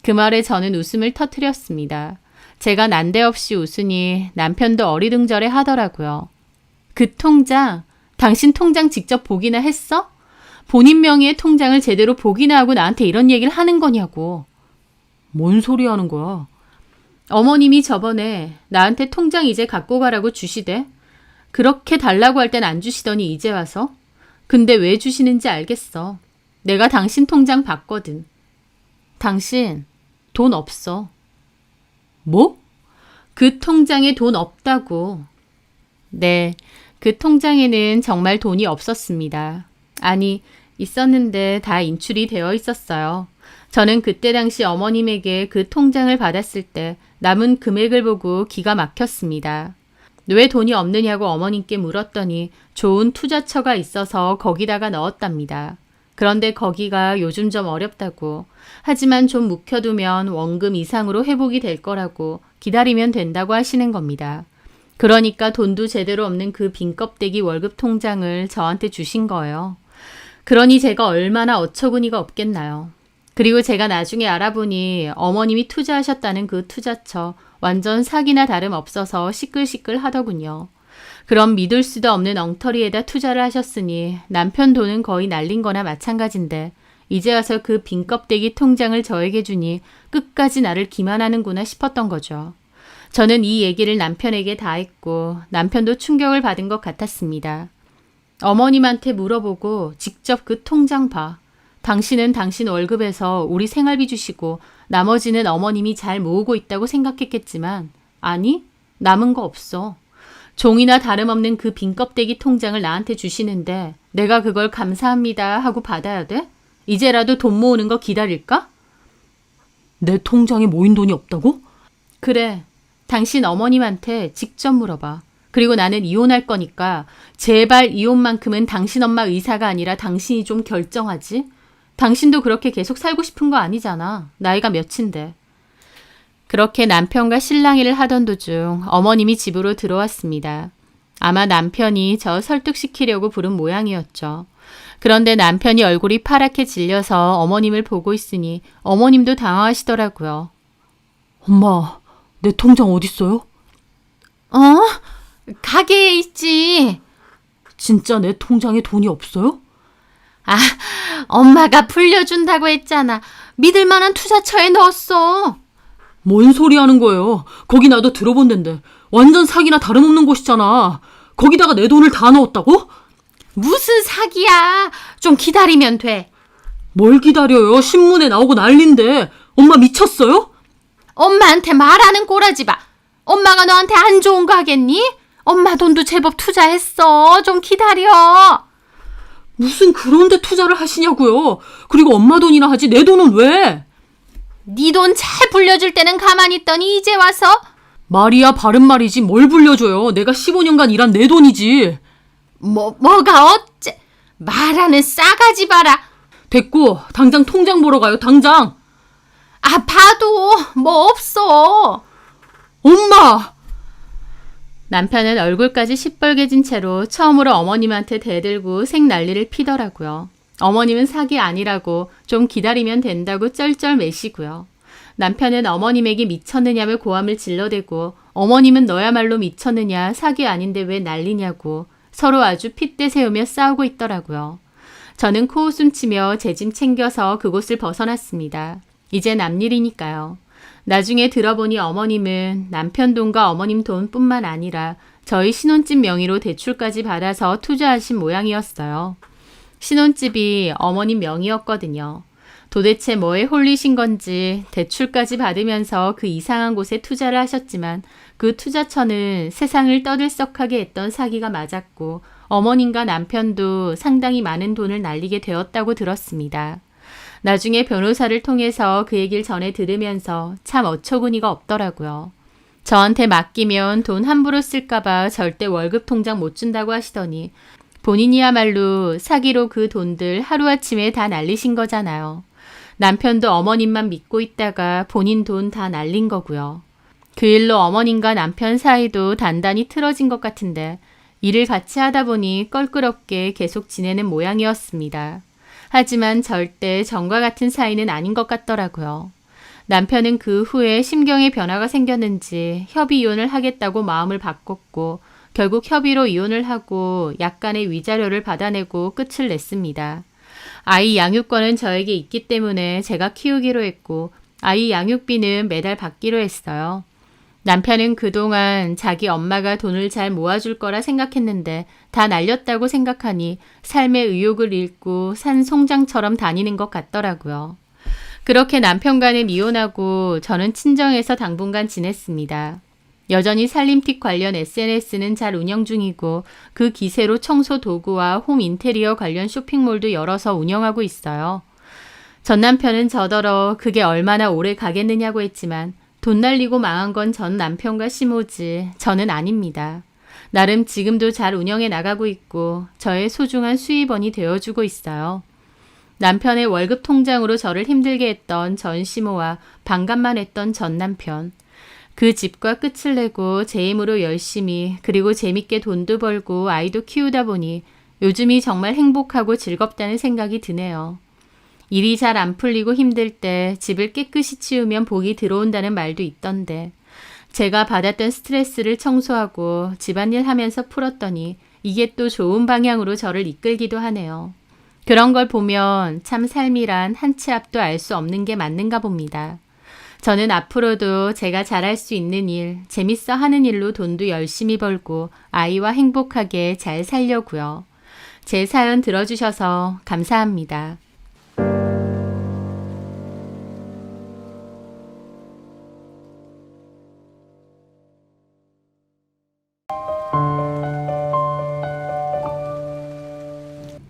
그 말에 저는 웃음을 터뜨렸습니다. 제가 난데없이 웃으니 남편도 어리둥절해 하더라고요. 그 통장, 당신 통장 직접 보기나 했어? 본인 명의의 통장을 제대로 보기나 하고 나한테 이런 얘기를 하는 거냐고. 뭔 소리 하는 거야? 어머님이 저번에 나한테 통장 이제 갖고 가라고 주시대. 그렇게 달라고 할 땐 안 주시더니 이제 와서. 근데 왜 주시는지 알겠어. 내가 당신 통장 봤거든. 당신 돈 없어. 뭐? 그 통장에 돈 없다고. 네, 그 통장에는 정말 돈이 없었습니다. 아니, 있었는데 다 인출이 되어 있었어요. 저는 그때 당시 어머님에게 그 통장을 받았을 때 남은 금액을 보고 기가 막혔습니다. 왜 돈이 없느냐고 어머님께 물었더니 좋은 투자처가 있어서 거기다가 넣었답니다. 그런데 거기가 요즘 좀 어렵다고. 하지만 좀 묵혀두면 원금 이상으로 회복이 될 거라고 기다리면 된다고 하시는 겁니다. 그러니까 돈도 제대로 없는 그 빈 껍데기 월급 통장을 저한테 주신 거예요. 그러니 제가 얼마나 어처구니가 없겠나요. 그리고 제가 나중에 알아보니 어머님이 투자하셨다는 그 투자처 완전 사기나 다름없어서 시끌시끌 하더군요. 그럼 믿을 수도 없는 엉터리에다 투자를 하셨으니 남편 돈은 거의 날린 거나 마찬가지인데 이제 와서 그 빈 껍데기 통장을 저에게 주니 끝까지 나를 기만하는구나 싶었던 거죠. 저는 이 얘기를 남편에게 다 했고 남편도 충격을 받은 것 같았습니다. 어머님한테 물어보고 직접 그 통장 봐. 당신은 당신 월급에서 우리 생활비 주시고 나머지는 어머님이 잘 모으고 있다고 생각했겠지만 아니, 남은 거 없어. 종이나 다름없는 그 빈 껍데기 통장을 나한테 주시는데 내가 그걸 감사합니다 하고 받아야 돼? 이제라도 돈 모으는 거 기다릴까? 내 통장에 모인 돈이 없다고? 그래, 당신 어머님한테 직접 물어봐. 그리고 나는 이혼할 거니까 제발 이혼만큼은 당신 엄마 의사가 아니라 당신이 좀 결정하지? 당신도 그렇게 계속 살고 싶은 거 아니잖아. 나이가 몇인데. 그렇게 남편과 실랑이를 하던 도중 어머님이 집으로 들어왔습니다. 아마 남편이 저 설득시키려고 부른 모양이었죠. 그런데 남편이 얼굴이 파랗게 질려서 어머님을 보고 있으니 어머님도 당황하시더라고요. 엄마, 내 통장 어딨어요? 가게에 있지. 진짜 내 통장에 돈이 없어요? 아, 엄마가 불려준다고 했잖아. 믿을 만한 투자처에 넣었어. 뭔 소리 하는 거예요? 거기 나도 들어본 데인데 완전 사기나 다름없는 곳이잖아. 거기다가 내 돈을 다 넣었다고? 무슨 사기야. 좀 기다리면 돼. 뭘 기다려요? 신문에 나오고 난린데. 엄마 미쳤어요? 엄마한테 말하는 꼬라지 마. 엄마가 너한테 안 좋은 거 하겠니? 엄마 돈도 제법 투자했어. 좀 기다려. 무슨 그런 데 투자를 하시냐고요. 그리고 엄마 돈이나 하지 내 돈은 왜? 네 돈 잘 불려줄 때는 가만히 있더니 이제 와서? 말이야 바른 말이지 뭘 불려줘요. 내가 15년간 일한 내 돈이지. 뭐가 어째? 말하는 싸가지 봐라. 됐고 당장 통장 보러 가요. 당장. 아, 봐도 뭐 없어. 엄마! 남편은 얼굴까지 시뻘개진 채로 처음으로 어머님한테 대들고 생난리를 피더라고요. 어머님은 사기 아니라고 좀 기다리면 된다고 쩔쩔매시고요. 남편은 어머님에게 미쳤느냐며 고함을 질러대고 어머님은 너야말로 미쳤느냐 사기 아닌데 왜 난리냐고 서로 아주 핏대 세우며 싸우고 있더라고요. 저는 코웃음 치며 제 짐 챙겨서 그곳을 벗어났습니다. 이제 남일이니까요. 나중에 들어보니 어머님은 남편 돈과 어머님 돈뿐만 아니라 저희 신혼집 명의로 대출까지 받아서 투자하신 모양이었어요. 신혼집이 어머님 명의였거든요. 도대체 뭐에 홀리신 건지 대출까지 받으면서 그 이상한 곳에 투자를 하셨지만 그 투자처는 세상을 떠들썩하게 했던 사기가 맞았고 어머님과 남편도 상당히 많은 돈을 날리게 되었다고 들었습니다. 나중에 변호사를 통해서 그 얘기를 전해 들으면서 참 어처구니가 없더라고요. 저한테 맡기면 돈 함부로 쓸까봐 절대 월급 통장 못 준다고 하시더니 본인이야말로 사기로 그 돈들 하루아침에 다 날리신 거잖아요. 남편도 어머님만 믿고 있다가 본인 돈 다 날린 거고요. 그 일로 어머님과 남편 사이도 단단히 틀어진 것 같은데 일을 같이 하다 보니 껄끄럽게 계속 지내는 모양이었습니다. 하지만 절대 전과 같은 사이는 아닌 것 같더라고요. 남편은 그 후에 심경의 변화가 생겼는지 협의 이혼을 하겠다고 마음을 바꿨고 결국 협의로 이혼을 하고 약간의 위자료를 받아내고 끝을 냈습니다. 아이 양육권은 저에게 있기 때문에 제가 키우기로 했고 아이 양육비는 매달 받기로 했어요. 남편은 그동안 자기 엄마가 돈을 잘 모아줄 거라 생각했는데 다 날렸다고 생각하니 삶의 의욕을 잃고 산 송장처럼 다니는 것 같더라고요. 그렇게 남편과는 이혼하고 저는 친정에서 당분간 지냈습니다. 여전히 살림팁 관련 SNS는 잘 운영 중이고 그 기세로 청소 도구와 홈 인테리어 관련 쇼핑몰도 열어서 운영하고 있어요. 전 남편은 저더러 그게 얼마나 오래 가겠느냐고 했지만 돈 날리고 망한 건 전 남편과 시모지 저는 아닙니다. 나름 지금도 잘 운영해 나가고 있고 저의 소중한 수입원이 되어주고 있어요. 남편의 월급 통장으로 저를 힘들게 했던 전 시모와 반감만 했던 전 남편. 그 집과 끝을 내고 제 힘으로 열심히 그리고 재밌게 돈도 벌고 아이도 키우다 보니 요즘이 정말 행복하고 즐겁다는 생각이 드네요. 일이 잘 안 풀리고 힘들 때 집을 깨끗이 치우면 복이 들어온다는 말도 있던데 제가 받았던 스트레스를 청소하고 집안일 하면서 풀었더니 이게 또 좋은 방향으로 저를 이끌기도 하네요. 그런 걸 보면 참 삶이란 한 치 앞도 알 수 없는 게 맞는가 봅니다. 저는 앞으로도 제가 잘할 수 있는 일, 재밌어 하는 일로 돈도 열심히 벌고 아이와 행복하게 잘 살려고요. 제 사연 들어주셔서 감사합니다.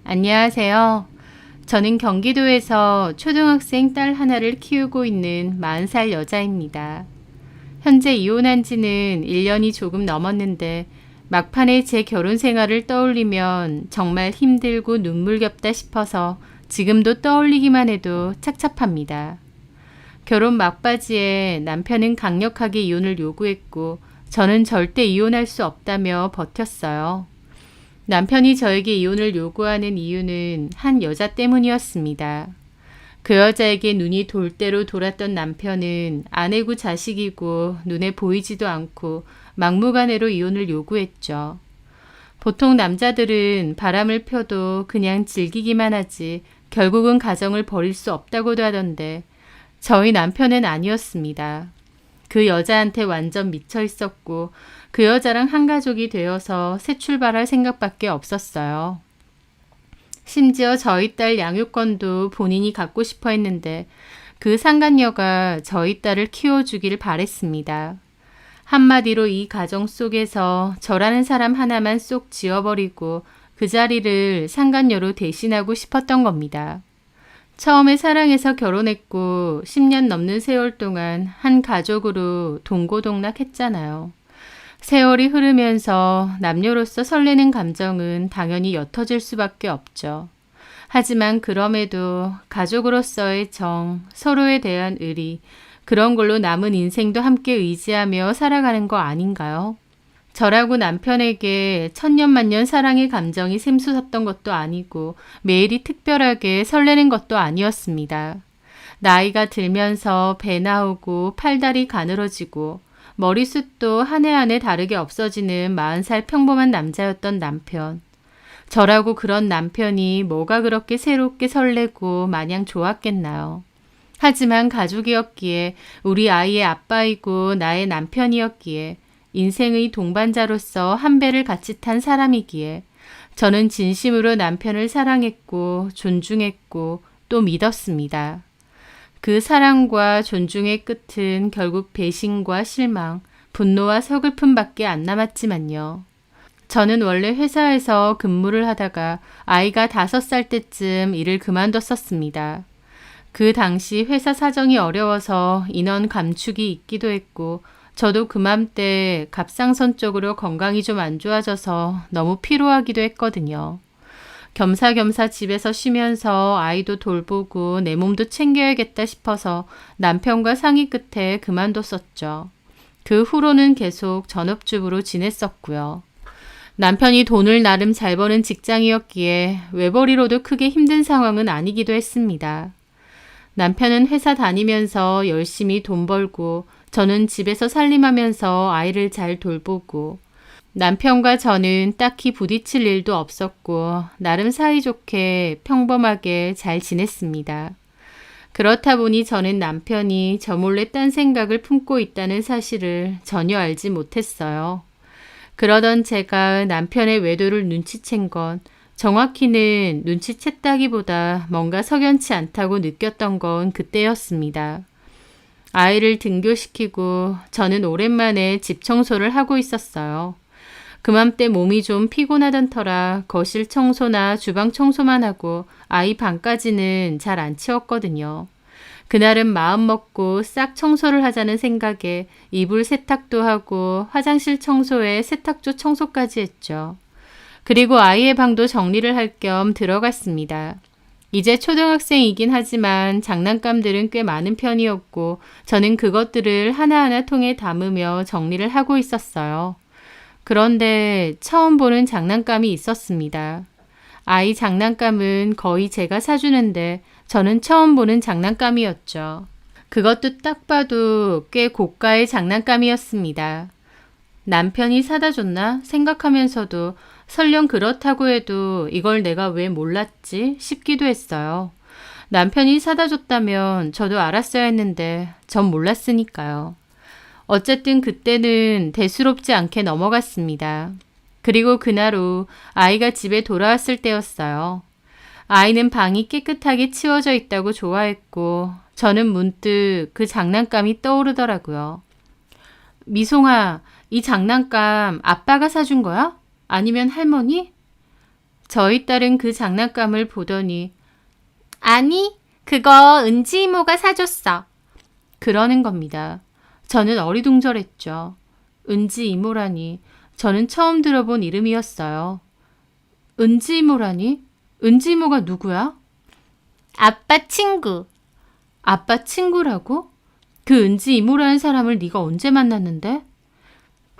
안녕하세요. 저는 경기도에서 초등학생 딸 하나를 키우고 있는 40살 여자입니다. 현재 이혼한 지는 1년이 조금 넘었는데 막판에 제 결혼 생활을 떠올리면 정말 힘들고 눈물겹다 싶어서 지금도 떠올리기만 해도 착잡합니다. 결혼 막바지에 남편은 강력하게 이혼을 요구했고 저는 절대 이혼할 수 없다며 버텼어요. 남편이 저에게 이혼을 요구하는 이유는 한 여자 때문이었습니다. 그 여자에게 눈이 돌 대로 돌았던 남편은 아내고 자식이고 눈에 보이지도 않고 막무가내로 이혼을 요구했죠. 보통 남자들은 바람을 펴도 그냥 즐기기만 하지 결국은 가정을 버릴 수 없다고도 하던데 저희 남편은 아니었습니다. 그 여자한테 완전 미쳐 있었고 그 여자랑 한 가족이 되어서 새 출발할 생각밖에 없었어요. 심지어 저희 딸 양육권도 본인이 갖고 싶어 했는데 그 상간녀가 저희 딸을 키워주길 바랬습니다. 한마디로 이 가정 속에서 저라는 사람 하나만 쏙 지워버리고 그 자리를 상간녀로 대신하고 싶었던 겁니다. 처음에 사랑해서 결혼했고 10년 넘는 세월 동안 한 가족으로 동고동락했잖아요. 세월이 흐르면서 남녀로서 설레는 감정은 당연히 옅어질 수밖에 없죠. 하지만 그럼에도 가족으로서의 정, 서로에 대한 의리, 그런 걸로 남은 인생도 함께 의지하며 살아가는 거 아닌가요? 저라고 남편에게 천년만년 사랑의 감정이 샘솟았던 것도 아니고 매일이 특별하게 설레는 것도 아니었습니다. 나이가 들면서 배 나오고 팔다리 가늘어지고 머리숱도 한 해 한 해 다르게 없어지는 40살 평범한 남자였던 남편. 저라고 그런 남편이 뭐가 그렇게 새롭게 설레고 마냥 좋았겠나요? 하지만 가족이었기에 우리 아이의 아빠이고 나의 남편이었기에 인생의 동반자로서 한 배를 같이 탄 사람이기에 저는 진심으로 남편을 사랑했고 존중했고 또 믿었습니다. 그 사랑과 존중의 끝은 결국 배신과 실망, 분노와 서글픔밖에 안 남았지만요. 저는 원래 회사에서 근무를 하다가 아이가 5살 때쯤 일을 그만뒀었습니다. 그 당시 회사 사정이 어려워서 인원 감축이 있기도 했고 저도 그맘때 갑상선적으로 건강이 좀 안 좋아져서 너무 피로하기도 했거든요. 겸사겸사 집에서 쉬면서 아이도 돌보고 내 몸도 챙겨야겠다 싶어서 남편과 상의 끝에 그만뒀었죠. 그 후로는 계속 전업주부로 지냈었고요. 남편이 돈을 나름 잘 버는 직장이었기에 외벌이로도 크게 힘든 상황은 아니기도 했습니다. 남편은 회사 다니면서 열심히 돈 벌고 저는 집에서 살림하면서 아이를 잘 돌보고 남편과 저는 딱히 부딪힐 일도 없었고 나름 사이좋게 평범하게 잘 지냈습니다. 그렇다 보니 저는 남편이 저 몰래 딴 생각을 품고 있다는 사실을 전혀 알지 못했어요. 그러던 제가 남편의 외도를 눈치챈 건 정확히는 눈치챘다기보다 뭔가 석연치 않다고 느꼈던 건 그때였습니다. 아이를 등교시키고 저는 오랜만에 집 청소를 하고 있었어요. 그맘때 몸이 좀 피곤하던 터라 거실 청소나 주방 청소만 하고 아이 방까지는 잘 안 치웠거든요. 그날은 마음 먹고 싹 청소를 하자는 생각에 이불 세탁도 하고 화장실 청소에 세탁조 청소까지 했죠. 그리고 아이의 방도 정리를 할 겸 들어갔습니다. 이제 초등학생이긴 하지만 장난감들은 꽤 많은 편이었고 저는 그것들을 하나하나 통에 담으며 정리를 하고 있었어요. 그런데 처음 보는 장난감이 있었습니다. 아이 장난감은 거의 제가 사주는데 저는 처음 보는 장난감이었죠. 그것도 딱 봐도 꽤 고가의 장난감이었습니다. 남편이 사다 줬나 생각하면서도 설령 그렇다고 해도 이걸 내가 왜 몰랐지 싶기도 했어요. 남편이 사다 줬다면 저도 알았어야 했는데 전 몰랐으니까요. 어쨌든 그때는 대수롭지 않게 넘어갔습니다. 그리고 그날 후 아이가 집에 돌아왔을 때였어요. 아이는 방이 깨끗하게 치워져 있다고 좋아했고 저는 문득 그 장난감이 떠오르더라고요. 미송아, 이 장난감 아빠가 사준 거야? 아니면 할머니? 저희 딸은 그 장난감을 보더니 아니, 그거 은지 이모가 사줬어. 그러는 겁니다. 저는 어리둥절했죠. 은지 이모라니 저는 처음 들어본 이름이었어요. 은지 이모라니? 은지 이모가 누구야? 아빠 친구. 아빠 친구라고? 그 은지 이모라는 사람을 네가 언제 만났는데?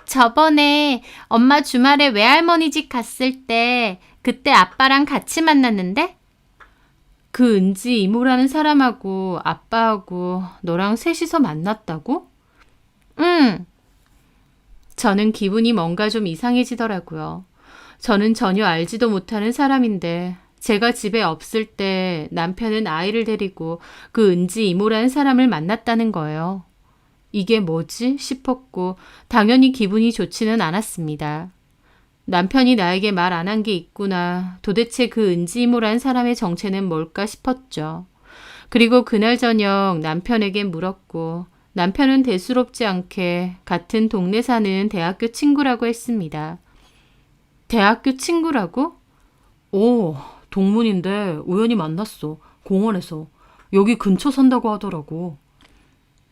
저번에 엄마 주말에 외할머니 집 갔을 때 그때 아빠랑 같이 만났는데? 그 은지 이모라는 사람하고 아빠하고 너랑 셋이서 만났다고? 응. 저는 기분이 뭔가 좀 이상해지더라고요. 저는 전혀 알지도 못하는 사람인데 제가 집에 없을 때 남편은 아이를 데리고 그 은지 이모라는 사람을 만났다는 거예요. 이게 뭐지? 싶었고 당연히 기분이 좋지는 않았습니다. 남편이 나에게 말 안 한 게 있구나. 도대체 그 은지 이모라는 사람의 정체는 뭘까 싶었죠. 그리고 그날 저녁 남편에게 물었고 남편은 대수롭지 않게 같은 동네 사는 대학교 친구라고 했습니다. 대학교 친구라고? 오, 동문인데 우연히 만났어. 공원에서. 여기 근처 산다고 하더라고.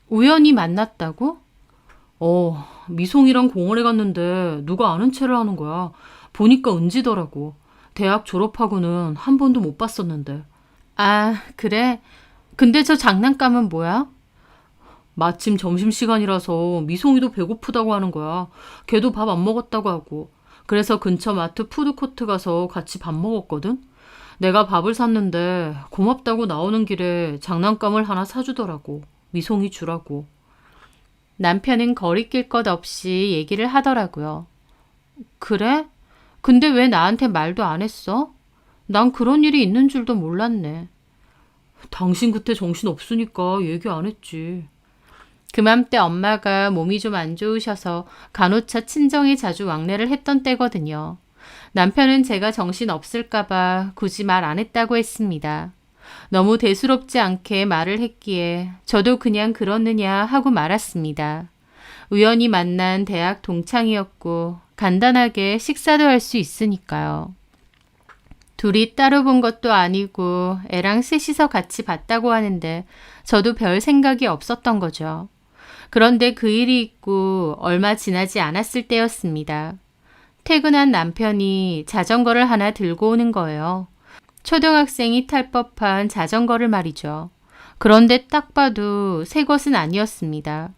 우연히 만났다고? 미송이랑 공원에 갔는데 누가 아는 체를 하는 거야. 보니까 은지더라고. 대학 졸업하고는 한 번도 못 봤었는데. 아, 그래? 근데 저 장난감은 뭐야? 마침 점심시간이라서 미송이도 배고프다고 하는 거야. 걔도 밥 안 먹었다고 하고. 그래서 근처 마트 푸드코트 가서 같이 밥 먹었거든. 내가 밥을 샀는데 고맙다고 나오는 길에 장난감을 하나 사주더라고. 미송이 주라고. 남편은 거리낄 것 없이 얘기를 하더라고요. 그래? 근데 왜 나한테 말도 안 했어? 난 그런 일이 있는 줄도 몰랐네. 당신 그때 정신 없으니까 얘기 안 했지. 그맘때 엄마가 몸이 좀 안 좋으셔서 간호차 친정에 자주 왕래를 했던 때거든요. 남편은 제가 정신 없을까봐 굳이 말 안 했다고 했습니다. 너무 대수롭지 않게 말을 했기에 저도 그냥 그렇느냐 하고 말았습니다. 우연히 만난 대학 동창이었고 간단하게 식사도 할 수 있으니까요. 둘이 따로 본 것도 아니고 애랑 셋이서 같이 봤다고 하는데 저도 별 생각이 없었던 거죠. 그런데 그 일이 있고 얼마 지나지 않았을 때였습니다. 퇴근한 남편이 자전거를 하나 들고 오는 거예요. 초등학생이 탈 법한 자전거를 말이죠. 그런데 딱 봐도 새 것은 아니었습니다.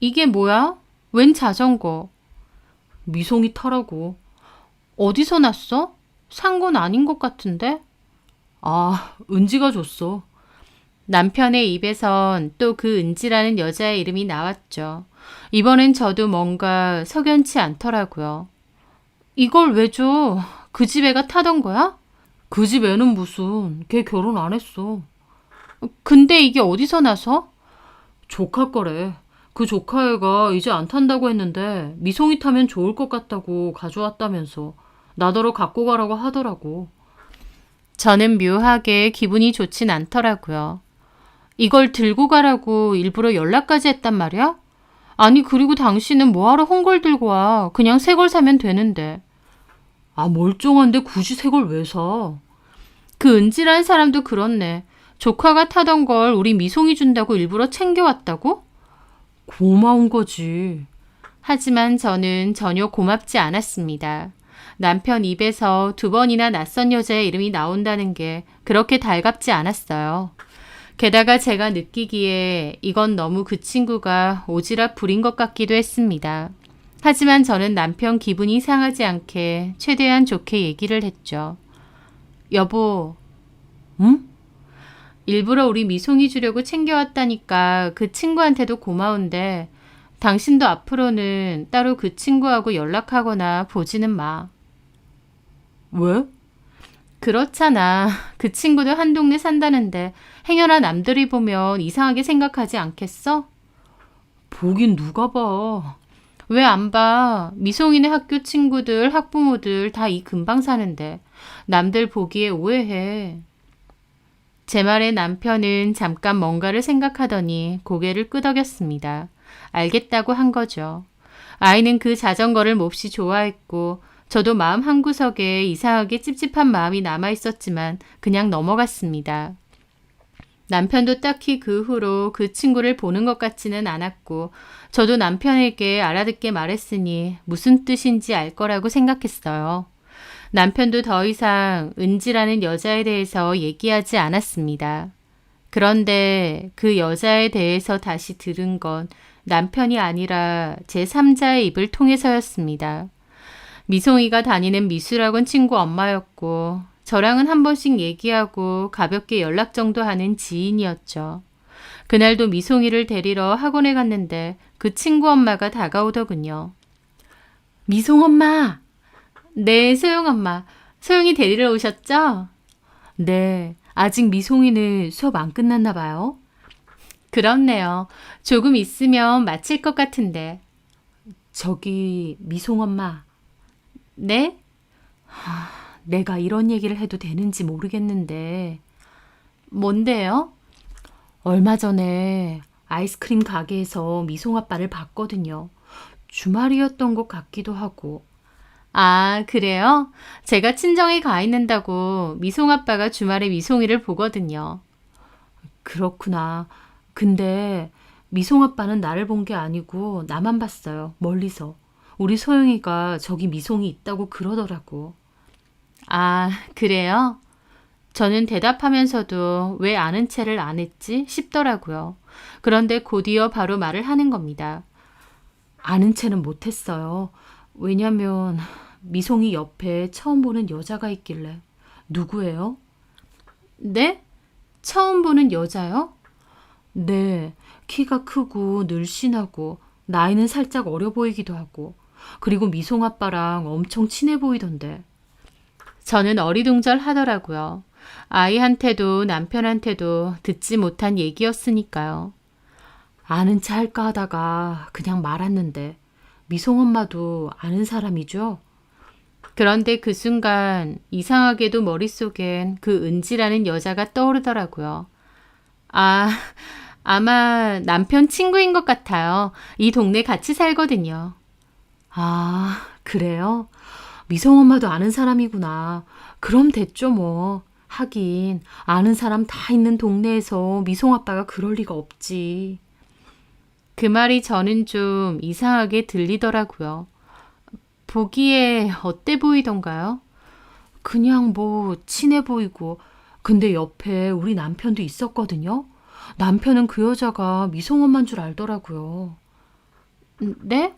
이게 뭐야? 웬 자전거? 미송이 타라고. 어디서 났어? 산 건 아닌 것 같은데? 아, 은지가 줬어. 남편의 입에선 또 그 은지라는 여자의 이름이 나왔죠. 이번엔 저도 뭔가 석연치 않더라고요. 이걸 왜 줘? 그 집 애가 타던 거야? 그 집 애는 무슨, 걔 결혼 안 했어. 근데 이게 어디서 나서? 조카 거래. 그 조카애가 이제 안 탄다고 했는데 미송이 타면 좋을 것 같다고 가져왔다면서 나더러 갖고 가라고 하더라고. 저는 묘하게 기분이 좋진 않더라고요. 이걸 들고 가라고 일부러 연락까지 했단 말이야? 아니 그리고 당신은 뭐하러 홍걸 들고 와. 그냥 새 걸 사면 되는데. 아, 멀쩡한데 굳이 새 걸 왜 사? 그 은지라는 사람도 그렇네. 조카가 타던 걸 우리 미송이 준다고 일부러 챙겨왔다고? 고마운 거지. 하지만 저는 전혀 고맙지 않았습니다. 남편 입에서 2번이나 낯선 여자의 이름이 나온다는 게 그렇게 달갑지 않았어요. 게다가 제가 느끼기에 이건 너무 그 친구가 오지랖 부린 것 같기도 했습니다. 하지만 저는 남편 기분이 상하지 않게 최대한 좋게 얘기를 했죠. 여보, 응? 일부러 우리 미송이 주려고 챙겨왔다니까 그 친구한테도 고마운데 당신도 앞으로는 따로 그 친구하고 연락하거나 보지는 마. 왜? 그렇잖아. 그 친구도 한 동네 산다는데 행여나 남들이 보면 이상하게 생각하지 않겠어? 보긴 누가 봐. 왜 안 봐? 미송이네 학교 친구들, 학부모들 다 이 근방 사는데 남들 보기에 오해해. 제 말에 남편은 잠깐 뭔가를 생각하더니 고개를 끄덕였습니다. 알겠다고 한 거죠. 아이는 그 자전거를 몹시 좋아했고 저도 마음 한구석에 이상하게 찝찝한 마음이 남아있었지만 그냥 넘어갔습니다. 남편도 딱히 그 후로 그 친구를 보는 것 같지는 않았고 저도 남편에게 알아듣게 말했으니 무슨 뜻인지 알 거라고 생각했어요. 남편도 더 이상 은지라는 여자에 대해서 얘기하지 않았습니다. 그런데 그 여자에 대해서 다시 들은 건 남편이 아니라 제3자의 입을 통해서였습니다. 미송이가 다니는 미술학원 친구 엄마였고 저랑은 한 번씩 얘기하고 가볍게 연락 정도 하는 지인이었죠. 그날도 미송이를 데리러 학원에 갔는데 그 친구 엄마가 다가오더군요. 미송 엄마! 네, 소영 엄마. 소영이 데리러 오셨죠? 네, 아직 미송이는 수업 안 끝났나 봐요. 그렇네요. 조금 있으면 마칠 것 같은데. 저기 미송 엄마. 네? 내가 이런 얘기를 해도 되는지 모르겠는데 뭔데요? 얼마 전에 아이스크림 가게에서 미송 아빠를 봤거든요. 주말이었던 것 같기도 하고. 아, 그래요? 제가 친정에 가 있는다고 미송 아빠가 주말에 미송이를 보거든요. 그렇구나. 근데 미송 아빠는 나를 본 게 아니고 나만 봤어요. 멀리서. 우리 소영이가 저기 미송이 있다고 그러더라고. 아, 그래요? 저는 대답하면서도 왜 아는 체를 안 했지 싶더라고요. 그런데 곧이어 바로 말을 하는 겁니다. 아는 체는 못했어요. 왜냐면 미송이 옆에 처음 보는 여자가 있길래. 누구예요? 네? 처음 보는 여자요? 네, 키가 크고 늘씬하고 나이는 살짝 어려 보이기도 하고 그리고 미송 아빠랑 엄청 친해 보이던데. 저는 어리둥절 하더라고요. 아이한테도 남편한테도 듣지 못한 얘기였으니까요. 아는 체 할까 하다가 그냥 말았는데 미송 엄마도 아는 사람이죠? 그런데 그 순간 이상하게도 머릿속엔 그 은지라는 여자가 떠오르더라고요. 아, 아마 남편 친구인 것 같아요. 이 동네 같이 살거든요. 아, 그래요? 미성 엄마도 아는 사람이구나. 그럼 됐죠, 뭐. 하긴, 아는 사람 다 있는 동네에서 미송 아빠가 그럴 리가 없지. 그 말이 저는 좀 이상하게 들리더라고요. 보기에 어때 보이던가요? 그냥 뭐, 친해 보이고. 근데 옆에 우리 남편도 있었거든요. 남편은 그 여자가 미송 엄마인 줄 알더라고요. 네?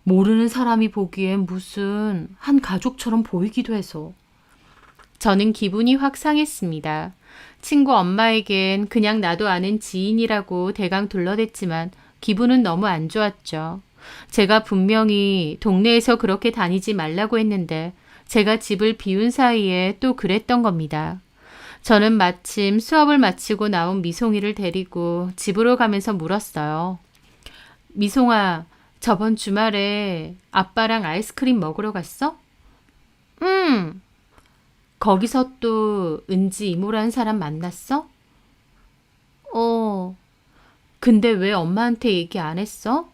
모르는 사람이 보기엔 무슨 한 가족처럼 보이기도 해서. 저는 기분이 확 상했습니다. 친구 엄마에겐 그냥 나도 아는 지인이라고 대강 둘러댔지만 기분은 너무 안 좋았죠. 제가 분명히 동네에서 그렇게 다니지 말라고 했는데 제가 집을 비운 사이에 또 그랬던 겁니다. 저는 마침 수업을 마치고 나온 미송이를 데리고 집으로 가면서 물었어요. 미송아, 저번 주말에 아빠랑 아이스크림 먹으러 갔어? 거기서 또 은지 이모라는 사람 만났어? 근데 왜 엄마한테 얘기 안 했어?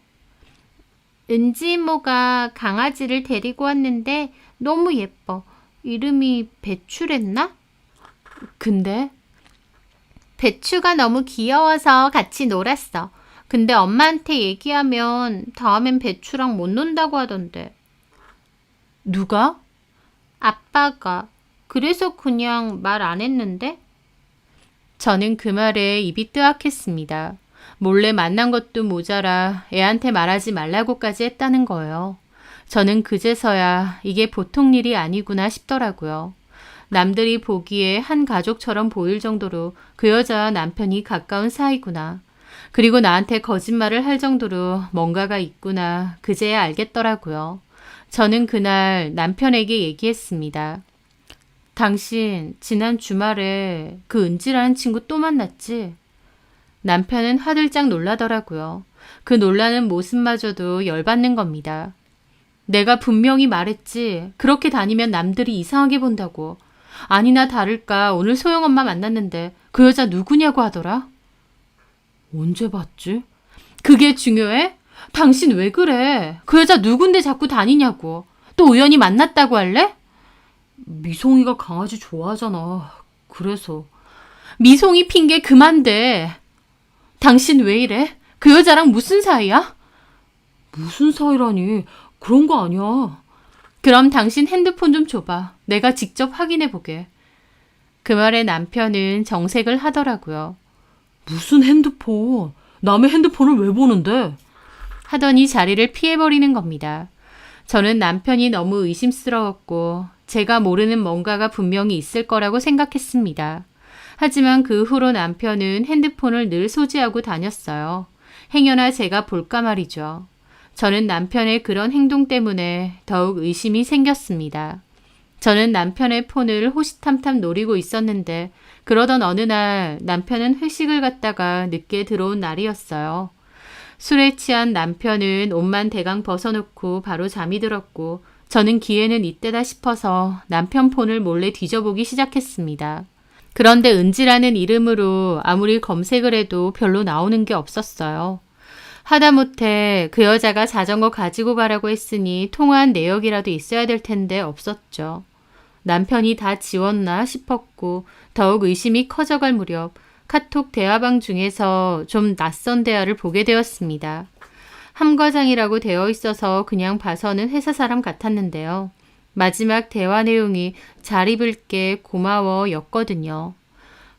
은지 이모가 강아지를 데리고 왔는데 너무 예뻐. 이름이 배추랬나? 근데? 배추가 너무 귀여워서 같이 놀았어. 근데 엄마한테 얘기하면 다음엔 배추랑 못 논다고 하던데. 누가? 아빠가. 그래서 그냥 말 안 했는데? 저는 그 말에 입이 뜨악했습니다. 몰래 만난 것도 모자라 애한테 말하지 말라고까지 했다는 거예요. 저는 그제서야 이게 보통 일이 아니구나 싶더라고요. 남들이 보기에 한 가족처럼 보일 정도로 그 여자와 남편이 가까운 사이구나. 그리고 나한테 거짓말을 할 정도로 뭔가가 있구나. 그제야 알겠더라고요. 저는 그날 남편에게 얘기했습니다. 당신 지난 주말에 그 은지라는 친구 또 만났지? 남편은 화들짝 놀라더라고요. 그 놀라는 모습마저도 열받는 겁니다. 내가 분명히 말했지. 그렇게 다니면 남들이 이상하게 본다고. 아니나 다를까 오늘 소영엄마 만났는데 그 여자 누구냐고 하더라. 언제 봤지? 그게 중요해? 당신 왜 그래? 그 여자 누군데 자꾸 다니냐고. 또 우연히 만났다고 할래? 미송이가 강아지 좋아하잖아. 그래서. 미송이 핑계 그만 대. 당신 왜 이래? 그 여자랑 무슨 사이야? 무슨 사이라니. 그런 거 아니야. 그럼 당신 핸드폰 좀 줘봐. 내가 직접 확인해 보게. 그 말에 남편은 정색을 하더라고요. 무슨 핸드폰? 남의 핸드폰을 왜 보는데? 하더니 자리를 피해버리는 겁니다. 저는 남편이 너무 의심스러웠고 제가 모르는 뭔가가 분명히 있을 거라고 생각했습니다. 하지만 그 후로 남편은 핸드폰을 늘 소지하고 다녔어요. 행여나 제가 볼까 말이죠. 저는 남편의 그런 행동 때문에 더욱 의심이 생겼습니다. 저는 남편의 폰을 호시탐탐 노리고 있었는데 그러던 어느 날 남편은 회식을 갔다가 늦게 들어온 날이었어요. 술에 취한 남편은 옷만 대강 벗어놓고 바로 잠이 들었고 저는 기회는 이때다 싶어서 남편 폰을 몰래 뒤져보기 시작했습니다. 그런데 은지라는 이름으로 아무리 검색을 해도 별로 나오는 게 없었어요. 하다못해 그 여자가 자전거 가지고 가라고 했으니 통화한 내역이라도 있어야 될 텐데 없었죠. 남편이 다 지웠나 싶었고 더욱 의심이 커져갈 무렵 카톡 대화방 중에서 좀 낯선 대화를 보게 되었습니다. 함과장이라고 되어 있어서 그냥 봐서는 회사 사람 같았는데요. 마지막 대화 내용이 잘 입을게 고마워 였거든요.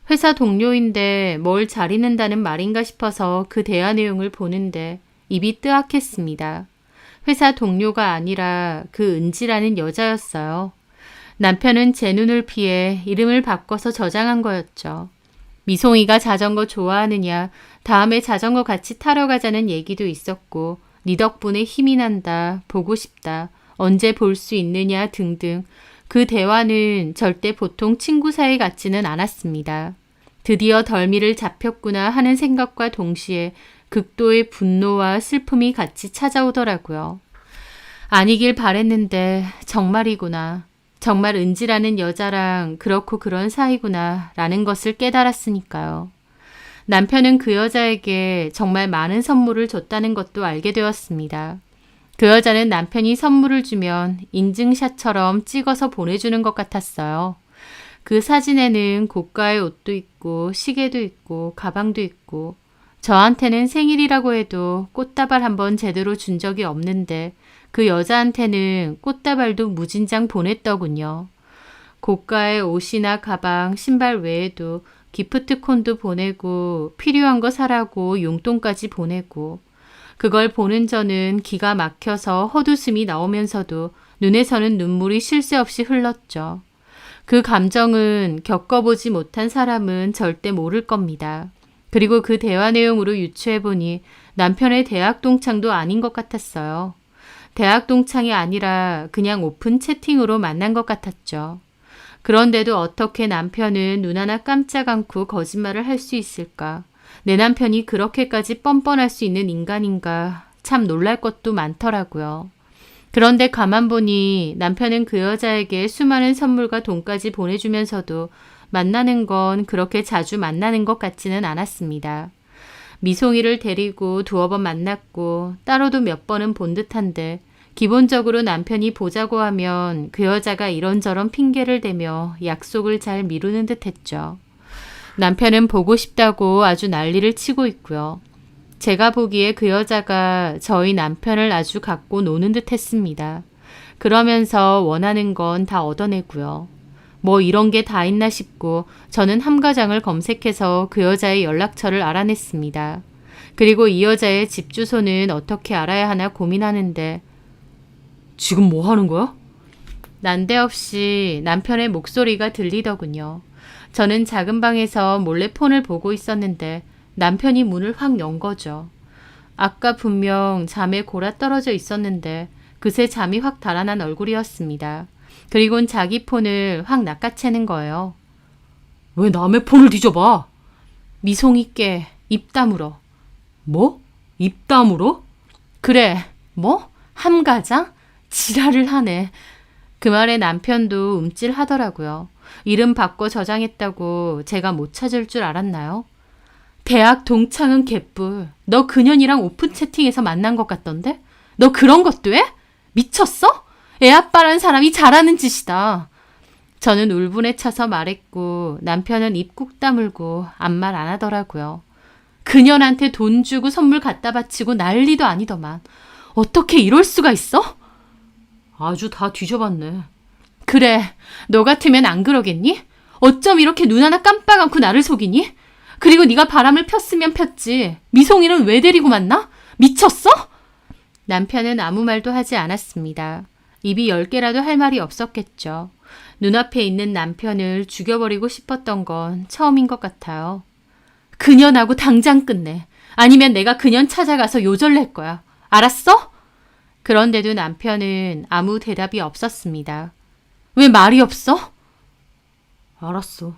회사 동료인데 뭘 잘 입는다는 말인가 싶어서 그 대화 내용을 보는데 입이 뜨악했습니다. 회사 동료가 아니라 그 은지라는 여자였어요. 남편은 제 눈을 피해 이름을 바꿔서 저장한 거였죠. 미송이가 자전거 좋아하느냐, 다음에 자전거 같이 타러 가자는 얘기도 있었고 네 덕분에 힘이 난다, 보고 싶다, 언제 볼 수 있느냐 등등 그 대화는 절대 보통 친구 사이 같지는 않았습니다. 드디어 덜미를 잡혔구나 하는 생각과 동시에 극도의 분노와 슬픔이 같이 찾아오더라고요. 아니길 바랬는데 정말이구나. 정말 은지라는 여자랑 그렇고 그런 사이구나 라는 것을 깨달았으니까요. 남편은 그 여자에게 정말 많은 선물을 줬다는 것도 알게 되었습니다. 그 여자는 남편이 선물을 주면 인증샷처럼 찍어서 보내주는 것 같았어요. 그 사진에는 고가의 옷도 있고 시계도 있고 가방도 있고 저한테는 생일이라고 해도 꽃다발 한번 제대로 준 적이 없는데 그 여자한테는 꽃다발도 무진장 보냈더군요. 고가의 옷이나 가방, 신발 외에도 기프트콘도 보내고 필요한 거 사라고 용돈까지 보내고 그걸 보는 저는 기가 막혀서 헛웃음이 나오면서도 눈에서는 눈물이 쉴 새 없이 흘렀죠. 그 감정은 겪어보지 못한 사람은 절대 모를 겁니다. 그리고 그 대화 내용으로 유추해보니 남편의 대학 동창도 아닌 것 같았어요. 대학 동창이 아니라 그냥 오픈 채팅으로 만난 것 같았죠. 그런데도 어떻게 남편은 눈 하나 깜짝 않고 거짓말을 할 수 있을까? 내 남편이 그렇게까지 뻔뻔할 수 있는 인간인가? 참 놀랄 것도 많더라고요. 그런데 가만 보니 남편은 그 여자에게 수많은 선물과 돈까지 보내주면서도 만나는 건 그렇게 자주 만나는 것 같지는 않았습니다. 미송이를 데리고 두어 번 만났고 따로도 몇 번은 본 듯한데 기본적으로 남편이 보자고 하면 그 여자가 이런저런 핑계를 대며 약속을 잘 미루는 듯 했죠. 남편은 보고 싶다고 아주 난리를 치고 있고요. 제가 보기에 그 여자가 저희 남편을 아주 갖고 노는 듯 했습니다. 그러면서 원하는 건 다 얻어내고요. 뭐 이런 게 다 있나 싶고 저는 함가장을 검색해서 그 여자의 연락처를 알아냈습니다. 그리고 이 여자의 집 주소는 어떻게 알아야 하나 고민하는데 지금 뭐 하는 거야? 난데없이 남편의 목소리가 들리더군요. 저는 작은 방에서 몰래 폰을 보고 있었는데 남편이 문을 확 연 거죠. 아까 분명 잠에 골아 떨어져 있었는데 그새 잠이 확 달아난 얼굴이었습니다. 그리곤 자기 폰을 확 낚아채는 거예요. 왜 남의 폰을 뒤져봐? 미송이 깨, 입 다물어. 뭐? 입 다물어? 그래, 뭐? 함가장? 지랄을 하네. 그 말에 남편도 움찔하더라고요. 이름 바꿔 저장했다고 제가 못 찾을 줄 알았나요? 대학 동창은 개뿔. 너 그년이랑 오픈 채팅에서 만난 것 같던데? 너 그런 것도 해? 미쳤어? 애아빠란 사람이 잘하는 짓이다. 저는 울분에 차서 말했고 남편은 입 꾹 다물고 아무 말 안 하더라고요. 그년한테 돈 주고 선물 갖다 바치고 난리도 아니더만. 어떻게 이럴 수가 있어? 아주 다 뒤져봤네. 그래, 너 같으면 안 그러겠니? 어쩜 이렇게 눈 하나 깜빡 않고 나를 속이니? 그리고 네가 바람을 폈으면 폈지. 미송이는 왜 데리고 만나? 미쳤어? 남편은 아무 말도 하지 않았습니다. 입이 10개라도 할 말이 없었겠죠. 눈앞에 있는 남편을 죽여버리고 싶었던 건 처음인 것 같아요. 그년하고 당장 끝내. 아니면 내가 그년 찾아가서 요절낼 거야. 알았어? 그런데도 남편은 아무 대답이 없었습니다. 왜 말이 없어? 알았어.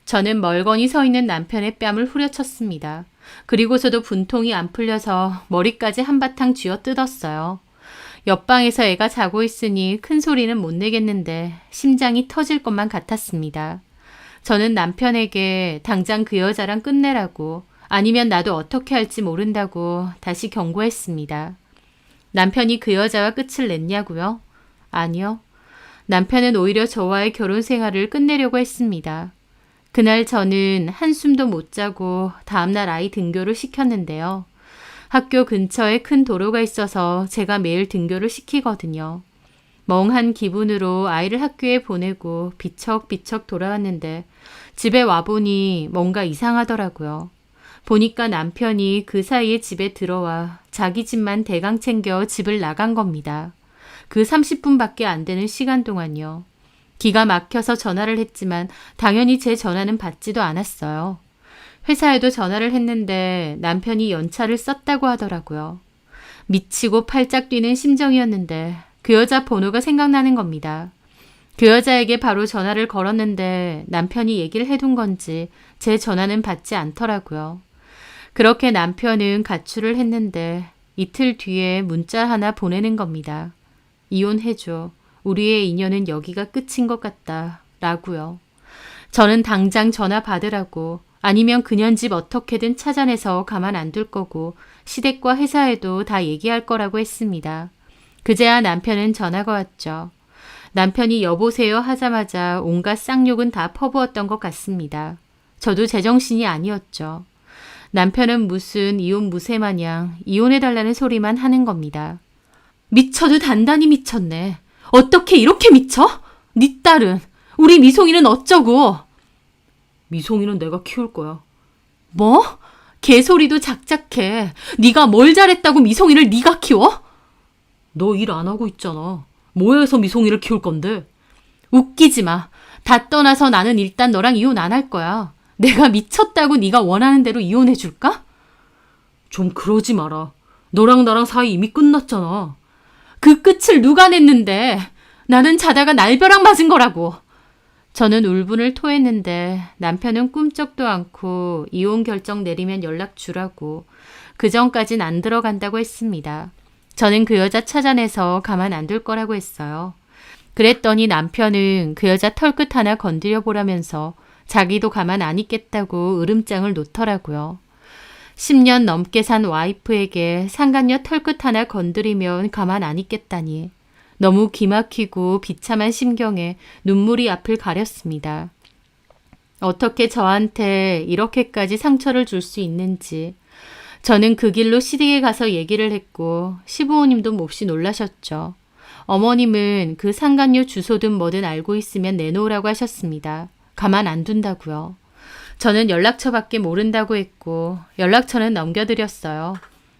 저는 멀거니 서 있는 남편의 뺨을 후려쳤습니다. 그리고서도 분통이 안 풀려서 머리까지 한바탕 쥐어 뜯었어요. 옆방에서 애가 자고 있으니 큰 소리는 못 내겠는데 심장이 터질 것만 같았습니다. 저는 남편에게 당장 그 여자랑 끝내라고 아니면 나도 어떻게 할지 모른다고 다시 경고했습니다. 남편이 그 여자와 끝을 냈냐고요? 아니요. 남편은 오히려 저와의 결혼 생활을 끝내려고 했습니다. 그날 저는 한숨도 못 자고 다음날 아이 등교를 시켰는데요. 학교 근처에 큰 도로가 있어서 제가 매일 등교를 시키거든요. 멍한 기분으로 아이를 학교에 보내고 비척비척 돌아왔는데 집에 와보니 뭔가 이상하더라고요. 보니까 남편이 그 사이에 집에 들어와 자기 집만 대강 챙겨 집을 나간 겁니다. 그 30분밖에 안 되는 시간 동안요. 기가 막혀서 전화를 했지만 당연히 제 전화는 받지도 않았어요. 회사에도 전화를 했는데 남편이 연차를 썼다고 하더라고요. 미치고 팔짝 뛰는 심정이었는데 그 여자 번호가 생각나는 겁니다. 그 여자에게 바로 전화를 걸었는데 남편이 얘기를 해둔 건지 제 전화는 받지 않더라고요. 그렇게 남편은 가출을 했는데 이틀 뒤에 문자 하나 보내는 겁니다. 이혼해줘. 우리의 인연은 여기가 끝인 것 같다. 라고요. 저는 당장 전화 받으라고 아니면 그년 집 어떻게든 찾아내서 가만 안 둘 거고 시댁과 회사에도 다 얘기할 거라고 했습니다. 그제야 남편은 전화가 왔죠. 남편이 여보세요 하자마자 온갖 쌍욕은 다 퍼부었던 것 같습니다. 저도 제정신이 아니었죠. 남편은 무슨 이혼 무쇠 마냥 이혼해달라는 소리만 하는 겁니다. 미쳐도 단단히 미쳤네. 어떻게 이렇게 미쳐? 네 딸은, 우리 미송이는 어쩌고? 미송이는 내가 키울 거야. 뭐? 개소리도 작작해. 네가 뭘 잘했다고 미송이를 네가 키워? 너 일 안 하고 있잖아. 뭐 해서 미송이를 키울 건데? 웃기지 마. 다 떠나서 나는 일단 너랑 이혼 안 할 거야. 내가 미쳤다고 네가 원하는 대로 이혼해 줄까? 좀 그러지 마라. 너랑 나랑 사이 이미 끝났잖아. 그 끝을 누가 냈는데. 나는 자다가 날벼락 맞은 거라고. 저는 울분을 토했는데 남편은 꿈쩍도 않고 이혼 결정 내리면 연락 주라고. 그 전까진 안 들어간다고 했습니다. 저는 그 여자 찾아내서 가만 안 둘 거라고 했어요. 그랬더니 남편은 그 여자 털끝 하나 건드려 보라면서 자기도 가만 안 있겠다고 으름장을 놓더라고요. 10년 넘게 산 와이프에게 상간녀 털끝 하나 건드리면 가만 안 있겠다니. 너무 기막히고 비참한 심경에 눈물이 앞을 가렸습니다. 어떻게 저한테 이렇게까지 상처를 줄 수 있는지. 저는 그 길로 시댁에 가서 얘기를 했고 시부모님도 몹시 놀라셨죠. 어머님은 그 상간녀 주소든 뭐든 알고 있으면 내놓으라고 하셨습니다. 가만 안 둔다고요. 저는 연락처밖에 모른다고 했고 연락처는 넘겨드렸어요.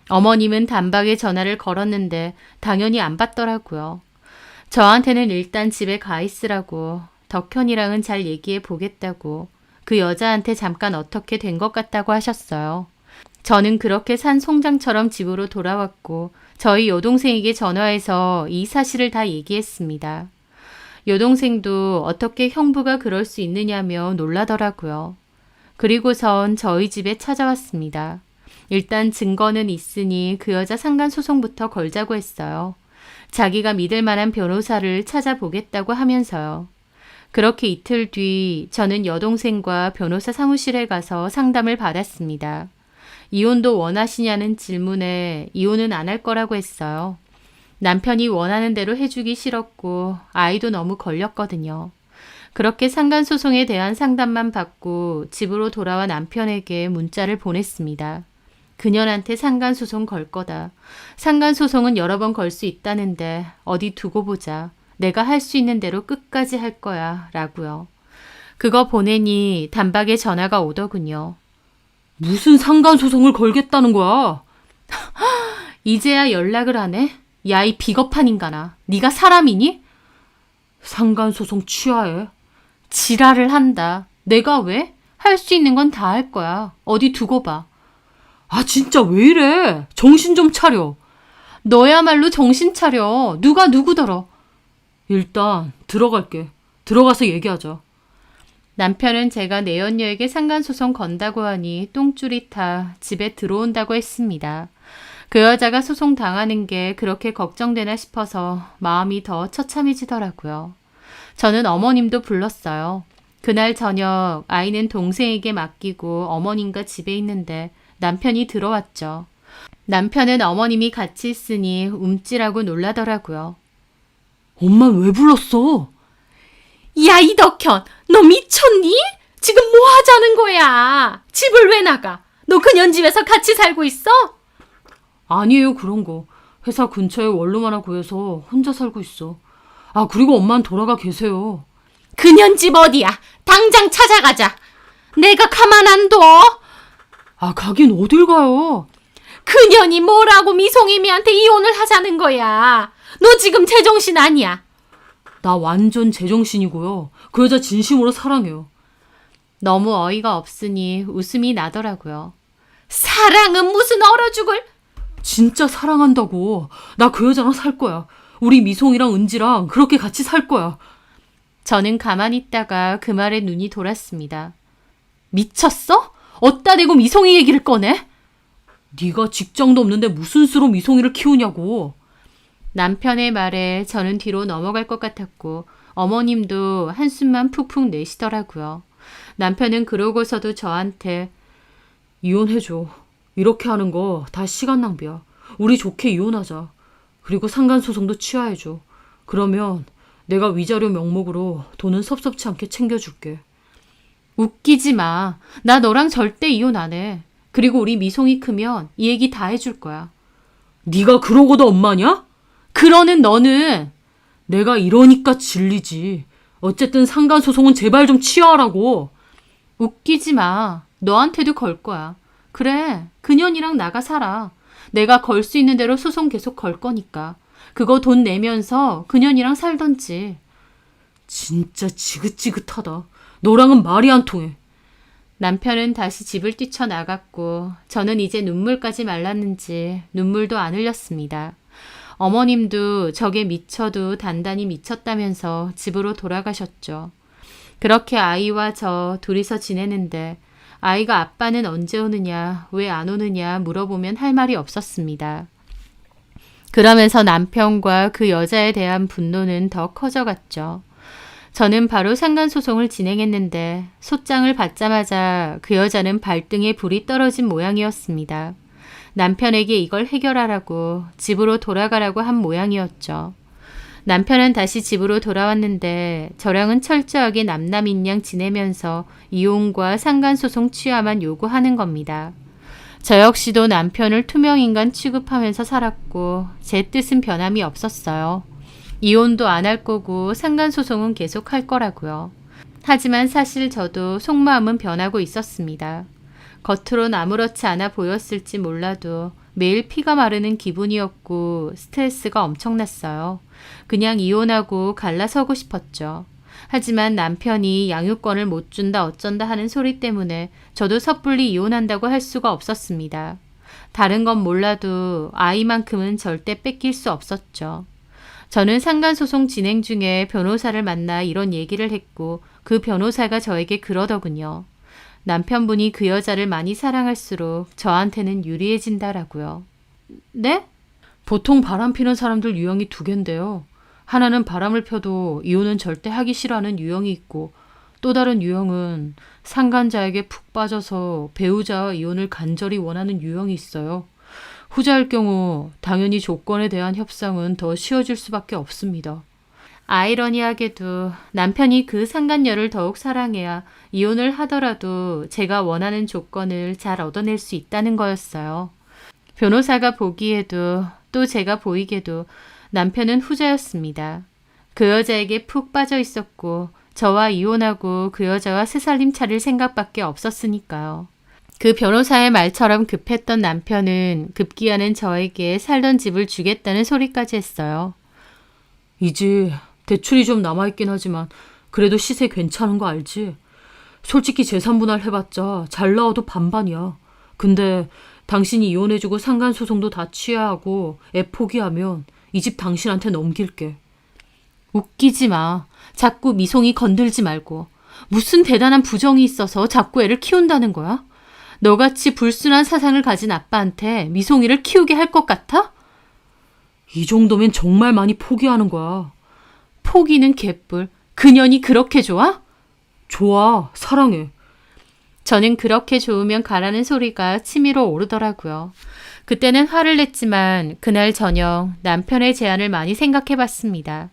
어머님은 단박에 전화를 걸었는데 당연히 안 받더라고요. 저한테는 일단 집에 가 있으라고, 덕현이랑은 잘 얘기해 보겠다고, 그 여자한테 잠깐 어떻게 된 것 같다고 하셨어요. 저는 그렇게 산 송장처럼 집으로 돌아왔고 저희 여동생에게 전화해서 이 사실을 다 얘기했습니다. 여동생도 어떻게 형부가 그럴 수 있느냐며 놀라더라고요. 그리고선 저희 집에 찾아왔습니다. 일단 증거는 있으니 그 여자 상간소송부터 걸자고 했어요. 자기가 믿을 만한 변호사를 찾아보겠다고 하면서요. 그렇게 이틀 뒤 저는 여동생과 변호사 사무실에 가서 상담을 받았습니다. 이혼도 원하시냐는 질문에 이혼은 안 할 거라고 했어요. 남편이 원하는 대로 해주기 싫었고 아이도 너무 걸렸거든요. 그렇게 상간소송에 대한 상담만 받고 집으로 돌아와 남편에게 문자를 보냈습니다. 그년한테 상간소송 걸 거다. 상간소송은 여러 번 걸 수 있다는데 어디 두고 보자. 내가 할 수 있는 대로 끝까지 할 거야. 라고요. 그거 보내니 단박에 전화가 오더군요. 무슨 상간소송을 걸겠다는 거야? 이제야 연락을 하네? 야, 이 비겁한 인간아. 네가 사람이니? 상간소송 취하해. 지랄을 한다. 내가 왜? 할 수 있는 건 다 할 거야. 어디 두고 봐. 아 진짜 왜 이래? 정신 좀 차려. 너야말로 정신 차려. 누가 누구더러. 일단 들어갈게. 들어가서 얘기하자. 남편은 제가 내연녀에게 상간소송 건다고 하니 똥줄이 타 집에 들어온다고 했습니다. 그 여자가 소송 당하는 게 그렇게 걱정되나 싶어서 마음이 더 처참해지더라고요. 저는 어머님도 불렀어요. 그날 저녁 아이는 동생에게 맡기고 어머님과 집에 있는데 남편이 들어왔죠. 남편은 어머님이 같이 있으니 움찔하고 놀라더라고요. 엄만 왜 불렀어? 야, 이덕현, 너 미쳤니? 지금 뭐 하자는 거야? 집을 왜 나가? 너 그년 집에서 같이 살고 있어? 아니에요 그런 거. 회사 근처에 원룸 하나 구해서 혼자 살고 있어. 아 그리고 엄만 돌아가 계세요. 그년 집 어디야? 당장 찾아가자. 내가 가만 안 둬. 아 가긴 어딜 가요. 그년이 뭐라고 미송이미한테 이혼을 하자는 거야. 너 지금 제정신 아니야. 나 완전 제정신이고요. 그 여자 진심으로 사랑해요. 너무 어이가 없으니 웃음이 나더라고요. 사랑은 무슨 얼어 죽을. 진짜 사랑한다고. 나 그 여자랑 살 거야. 우리 미송이랑 은지랑 그렇게 같이 살 거야. 저는 가만히 있다가 그 말에 눈이 돌았습니다. 미쳤어? 어디다 대고 미송이 얘기를 꺼내? 네가 직장도 없는데 무슨 수로 미송이를 키우냐고. 남편의 말에 저는 뒤로 넘어갈 것 같았고 어머님도 한숨만 푹푹 내쉬더라고요. 남편은 그러고서도 저한테 이혼해줘. 이렇게 하는 거 다 시간 낭비야. 우리 좋게 이혼하자. 그리고 상간소송도 취하해줘. 그러면 내가 위자료 명목으로 돈은 섭섭치 않게 챙겨줄게. 웃기지 마. 나 너랑 절대 이혼 안 해. 그리고 우리 미송이 크면 이 얘기 다 해줄 거야. 네가 그러고도 엄마냐? 그러는 너는 내가 이러니까 질리지. 어쨌든 상간소송은 제발 좀 취하라고. 웃기지 마. 너한테도 걸 거야. 그래, 그년이랑 나가 살아. 내가 걸 수 있는 대로 소송 계속 걸 거니까. 그거 돈 내면서 그년이랑 살던지. 진짜 지긋지긋하다. 너랑은 말이 안 통해. 남편은 다시 집을 뛰쳐나갔고 저는 이제 눈물까지 말랐는지 눈물도 안 흘렸습니다. 어머님도 저게 미쳐도 단단히 미쳤다면서 집으로 돌아가셨죠. 그렇게 아이와 저 둘이서 지내는데 아이가 아빠는 언제 오느냐, 왜 안 오느냐 물어보면 할 말이 없었습니다. 그러면서 남편과 그 여자에 대한 분노는 더 커져갔죠. 저는 바로 상간소송을 진행했는데 소장을 받자마자 그 여자는 발등에 불이 떨어진 모양이었습니다. 남편에게 이걸 해결하라고 집으로 돌아가라고 한 모양이었죠. 남편은 다시 집으로 돌아왔는데 저랑은 철저하게 남남인양 지내면서 이혼과 상간소송 취하만 요구하는 겁니다. 저 역시도 남편을 투명인간 취급하면서 살았고 제 뜻은 변함이 없었어요. 이혼도 안 할 거고 상간소송은 계속 할 거라고요. 하지만 사실 저도 속마음은 변하고 있었습니다. 겉으론 아무렇지 않아 보였을지 몰라도 매일 피가 마르는 기분이었고 스트레스가 엄청났어요. 그냥 이혼하고 갈라서고 싶었죠. 하지만 남편이 양육권을 못 준다 어쩐다 하는 소리 때문에 저도 섣불리 이혼한다고 할 수가 없었습니다. 다른 건 몰라도 아이만큼은 절대 뺏길 수 없었죠. 저는 상간소송 진행 중에 변호사를 만나 이런 얘기를 했고 그 변호사가 저에게 그러더군요. 남편분이 그 여자를 많이 사랑할수록 저한테는 유리해진다라고요. 네? 보통 바람 피는 사람들 유형이 두 개인데요. 하나는 바람을 펴도 이혼은 절대 하기 싫어하는 유형이 있고 또 다른 유형은 상간자에게 푹 빠져서 배우자와 이혼을 간절히 원하는 유형이 있어요. 후자일 경우 당연히 조건에 대한 협상은 더 쉬워질 수밖에 없습니다. 아이러니하게도 남편이 그 상간녀를 더욱 사랑해야 이혼을 하더라도 제가 원하는 조건을 잘 얻어낼 수 있다는 거였어요. 변호사가 보기에도 또 제가 보이게도 남편은 후자였습니다. 그 여자에게 푹 빠져 있었고 저와 이혼하고 그 여자와 새살림 차릴 생각밖에 없었으니까요. 그 변호사의 말처럼 급했던 남편은 급기야는 저에게 살던 집을 주겠다는 소리까지 했어요. 이 집 대출이 좀 남아있긴 하지만 그래도 시세 괜찮은 거 알지? 솔직히 재산분할 해봤자 잘 나와도 반반이야. 근데 당신이 이혼해주고 상간소송도 다 취하하고 애 포기하면 이 집 당신한테 넘길게. 웃기지 마. 자꾸 미송이 건들지 말고. 무슨 대단한 부정이 있어서 자꾸 애를 키운다는 거야? 너같이 불순한 사상을 가진 아빠한테 미송이를 키우게 할 것 같아? 이 정도면 정말 많이 포기하는 거야. 포기는 개뿔. 그년이 그렇게 좋아? 좋아, 사랑해. 저는 그렇게 좋으면 가라는 소리가 치밀어 오르더라고요. 그때는 화를 냈지만 그날 저녁 남편의 제안을 많이 생각해 봤습니다.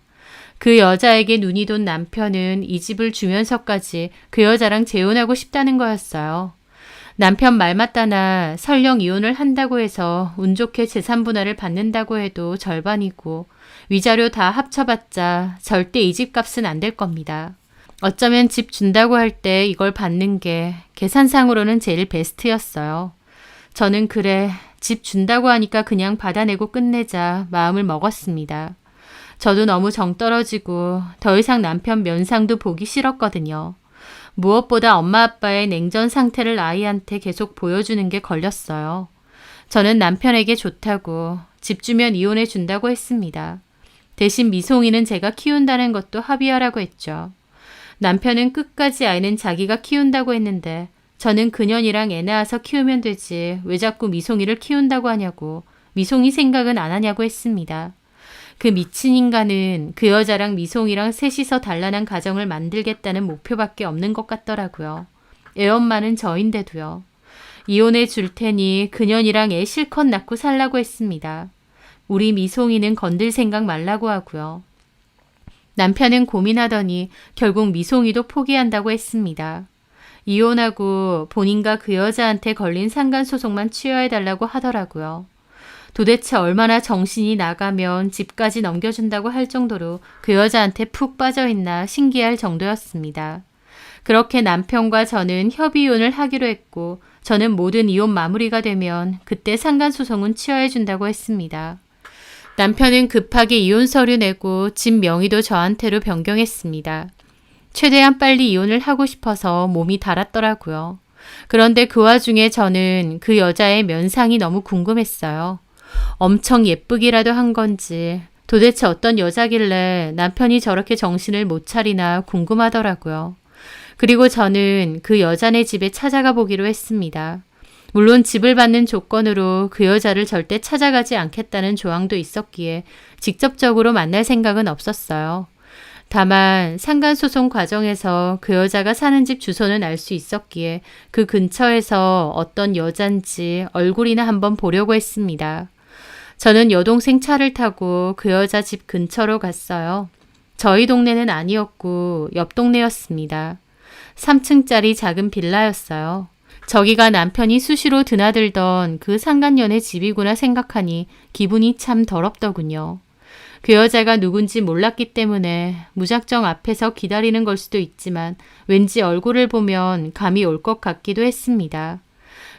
그 여자에게 눈이 돈 남편은 이 집을 주면서까지 그 여자랑 재혼하고 싶다는 거였어요. 남편 말 맞다나 설령 이혼을 한다고 해서 운 좋게 재산 분할을 받는다고 해도 절반이고 위자료 다 합쳐봤자 절대 이 집 값은 안 될 겁니다. 어쩌면 집 준다고 할 때 이걸 받는 게 계산상으로는 제일 베스트였어요. 저는 그래, 집 준다고 하니까 그냥 받아내고 끝내자 마음을 먹었습니다. 저도 너무 정 떨어지고 더 이상 남편 면상도 보기 싫었거든요. 무엇보다 엄마 아빠의 냉전 상태를 아이한테 계속 보여주는 게 걸렸어요. 저는 남편에게 좋다고 집 주면 이혼해 준다고 했습니다. 대신 미송이는 제가 키운다는 것도 합의하라고 했죠. 남편은 끝까지 아이는 자기가 키운다고 했는데 저는 그년이랑 애 낳아서 키우면 되지 왜 자꾸 미송이를 키운다고 하냐고, 미송이 생각은 안 하냐고 했습니다. 그 미친 인간은 그 여자랑 미송이랑 셋이서 단란한 가정을 만들겠다는 목표밖에 없는 것 같더라고요. 애 엄마는 저인데도요. 이혼해 줄 테니 그년이랑 애 실컷 낳고 살라고 했습니다. 우리 미송이는 건들 생각 말라고 하고요. 남편은 고민하더니 결국 미송이도 포기한다고 했습니다. 이혼하고 본인과 그 여자한테 걸린 상간소송만 취하해달라고 하더라고요. 도대체 얼마나 정신이 나가면 집까지 넘겨준다고 할 정도로 그 여자한테 푹 빠져있나 신기할 정도였습니다. 그렇게 남편과 저는 협의이혼을 하기로 했고, 저는 모든 이혼 마무리가 되면 그때 상간소송은 취하해준다고 했습니다. 남편은 급하게 이혼 서류 내고 집 명의도 저한테로 변경했습니다. 최대한 빨리 이혼을 하고 싶어서 몸이 달았더라고요. 그런데 그 와중에 저는 그 여자의 면상이 너무 궁금했어요. 엄청 예쁘기라도 한 건지, 도대체 어떤 여자길래 남편이 저렇게 정신을 못 차리나 궁금하더라고요. 그리고 저는 그 여자네 집에 찾아가 보기로 했습니다. 물론 집을 받는 조건으로 그 여자를 절대 찾아가지 않겠다는 조항도 있었기에 직접적으로 만날 생각은 없었어요. 다만 상간소송 과정에서 그 여자가 사는 집 주소는 알 수 있었기에 그 근처에서 어떤 여잔지 얼굴이나 한번 보려고 했습니다. 저는 여동생 차를 타고 그 여자 집 근처로 갔어요. 저희 동네는 아니었고 옆 동네였습니다. 3층짜리 작은 빌라였어요. 저기가 남편이 수시로 드나들던 그 상간녀네 집이구나 생각하니 기분이 참 더럽더군요. 그 여자가 누군지 몰랐기 때문에 무작정 앞에서 기다리는 걸 수도 있지만 왠지 얼굴을 보면 감이 올 것 같기도 했습니다.